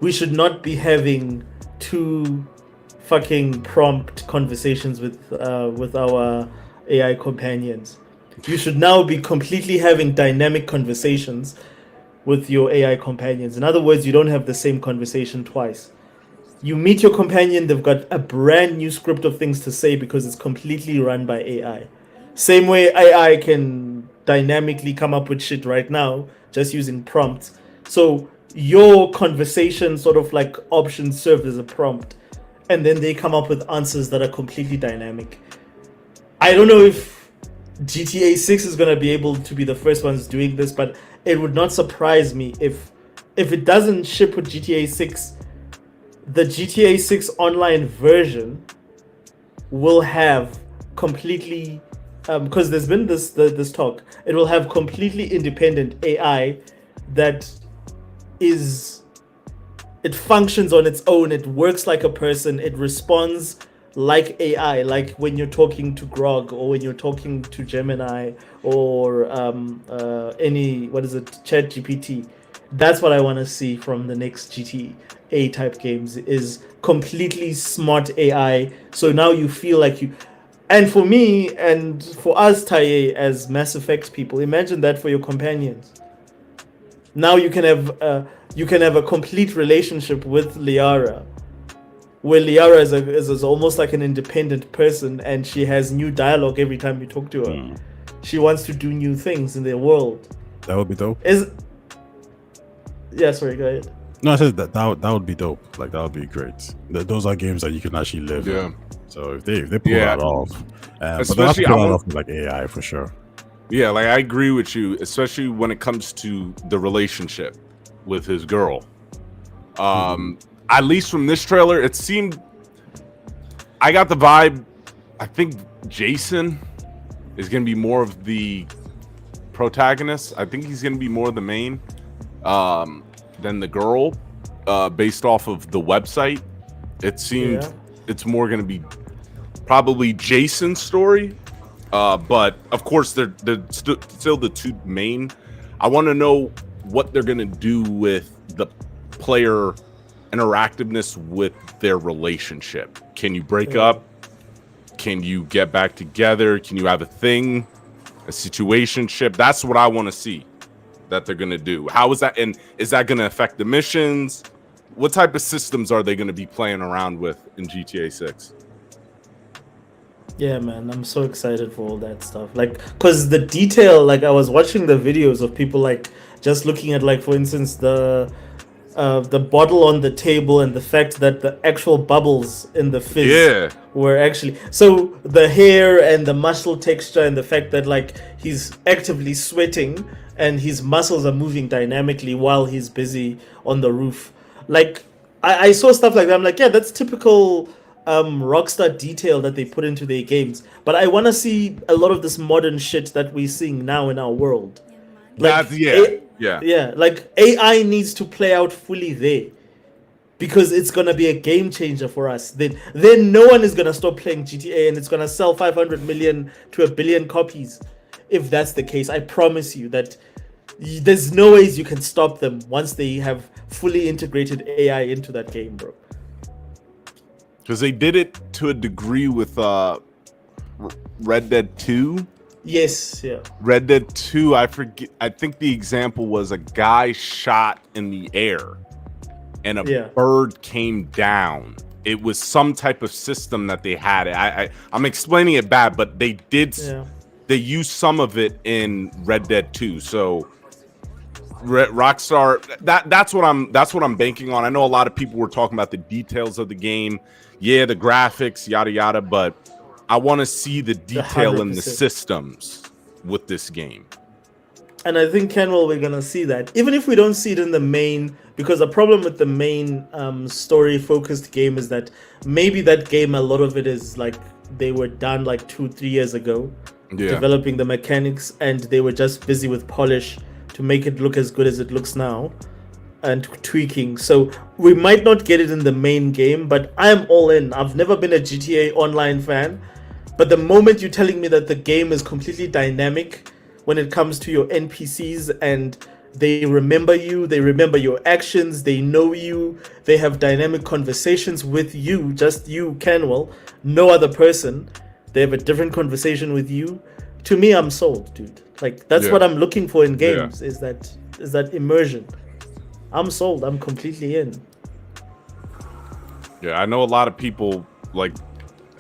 We should not be having two fucking prompt conversations with our AI companions. You should now be completely having dynamic conversations with your AI companions. In other words, you don't have the same conversation twice. You meet your companion, they've got a brand new script of things to say because it's completely run by AI. Same way AI can dynamically come up with shit right now, just using prompts. So your conversation sort of like options serve as a prompt, and then they come up with answers that are completely dynamic. I don't know if GTA 6 is going to be able to be the first ones doing this, but it would not surprise me if it doesn't ship with GTA 6, the GTA 6 online version will have completely because there's been this talk, it will have completely independent AI that it functions on its own, it works like a person, it responds like AI, like when you're talking to Grog or when you're talking to Gemini or ChatGPT. That's what I want to see from the next GTA type games is completely smart AI. So now you feel like you, and for me and for us, Taye, as Mass Effect people, imagine that for your companions. Now you can have a complete relationship with Liara, where Liara is almost like an independent person, and she has new dialogue every time you talk to her. She wants to do new things in their world. That would be dope. Yeah, sorry, go ahead. No, I said that would be dope. Like that would be great. Those are games that you can actually live in. So if they pull that off, but they have to pull that off with like AI for sure. Yeah, like I agree with you, especially when it comes to the relationship with his girl. At least from this trailer, it seemed I got the vibe. I think Jason is going to be more of the protagonist. I think he's going to be more the main than the girl, based off of the website. It seemed it's more going to be probably Jason's story. But of course, they're still the two main. I want to know what they're going to do with the player interactiveness with their relationship. Can you break up? Can you get back together? Can you have a thing, a situationship? That's what I want to see that they're going to do. How is that? And is that going to affect the missions? What type of systems are they going to be playing around with in GTA 6? Yeah, man, I'm so excited for all that stuff. Like, cause the detail, like I was watching the videos of people like just looking at, like, for instance, the bottle on the table and the fact that the actual bubbles in the fizz were actually, so the hair and the muscle texture and the fact that like he's actively sweating and his muscles are moving dynamically while he's busy on the roof. Like I saw stuff like that. I'm like, yeah, that's typical Rockstar detail that they put into their games. But I want to see a lot of this modern shit that we're seeing now in our world. Like, like AI needs to play out fully there, because it's gonna be a game changer for us. Then no one is gonna stop playing GTA, and it's gonna sell 500 million to 1 billion copies. If that's the case, I promise you that there's no ways you can stop them once they have fully integrated AI into that game, bro. Because they did it to a degree with Red Dead 2. Yes, yeah. Red Dead 2, I forget. I think the example was a guy shot in the air and a bird came down. It was some type of system that they had. I'm explaining it bad, but they did. Yeah. They used some of it in Red Dead 2. So Rockstar, that's what I'm banking on. I know a lot of people were talking about the details of the game. Yeah, the graphics, yada yada, but I want to see the detail in the systems with this game. And I think, Kenwell, we're gonna see that, even if we don't see it in the main, because the problem with the main story-focused game is that maybe that game, a lot of it is like they were done like 2-3 years ago, developing the mechanics, and they were just busy with polish to make it look as good as it looks now, and tweaking. So we might not get it in the main game, but I am all in. I've never been a GTA Online fan, but the moment you're telling me that the game is completely dynamic when it comes to your NPCs, and they remember you, they remember your actions, they know you, they have dynamic conversations with you, just you, Canwell, no other person, they have a different conversation with you. To me, I'm sold, dude. Like, that's what I'm looking for in games, is that immersion. I'm sold. I'm completely in. Yeah, I know a lot of people, like,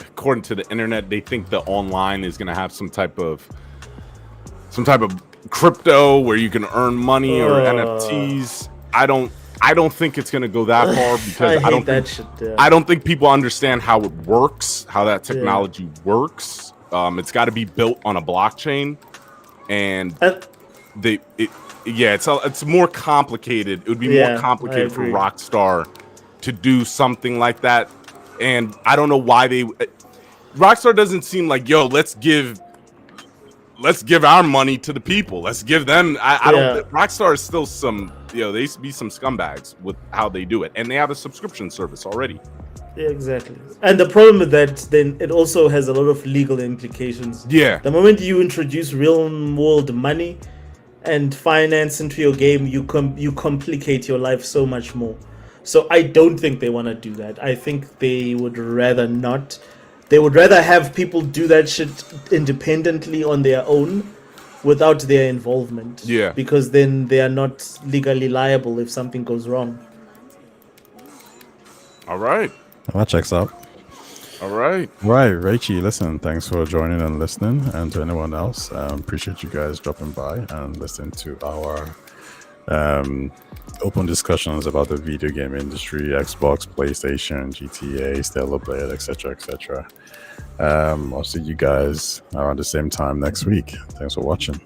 according to the internet, they think the online is going to have some type of crypto where you can earn money or NFTs. I don't think it's going to go that far, because I don't think people understand how it works, how that technology works. It's got to be built on a blockchain, and it's more complicated. It would be more complicated for Rockstar to do something like that, and I don't know why Rockstar doesn't seem like, yo, let's give our money to the people. Let's give them. I don't. Rockstar is still some. They used to be some scumbags with how they do it, and they have a subscription service already. Yeah, exactly. And the problem with that, then it also has a lot of legal implications. Yeah. The moment you introduce real world money, and finance into your game, you complicate your life so much more. So I don't think they want to do that. I think they would rather not. They would rather have people do that shit independently on their own without their involvement. Yeah. Because then they are not legally liable if something goes wrong. All right. Well, that checks out. All right. Right, Rachie, listen, thanks for joining and listening. And to anyone else, appreciate you guys dropping by and listening to our open discussions about the video game industry, Xbox, PlayStation, GTA, Stellar Blade, etc., etc. I'll see you guys around the same time next week. Thanks for watching.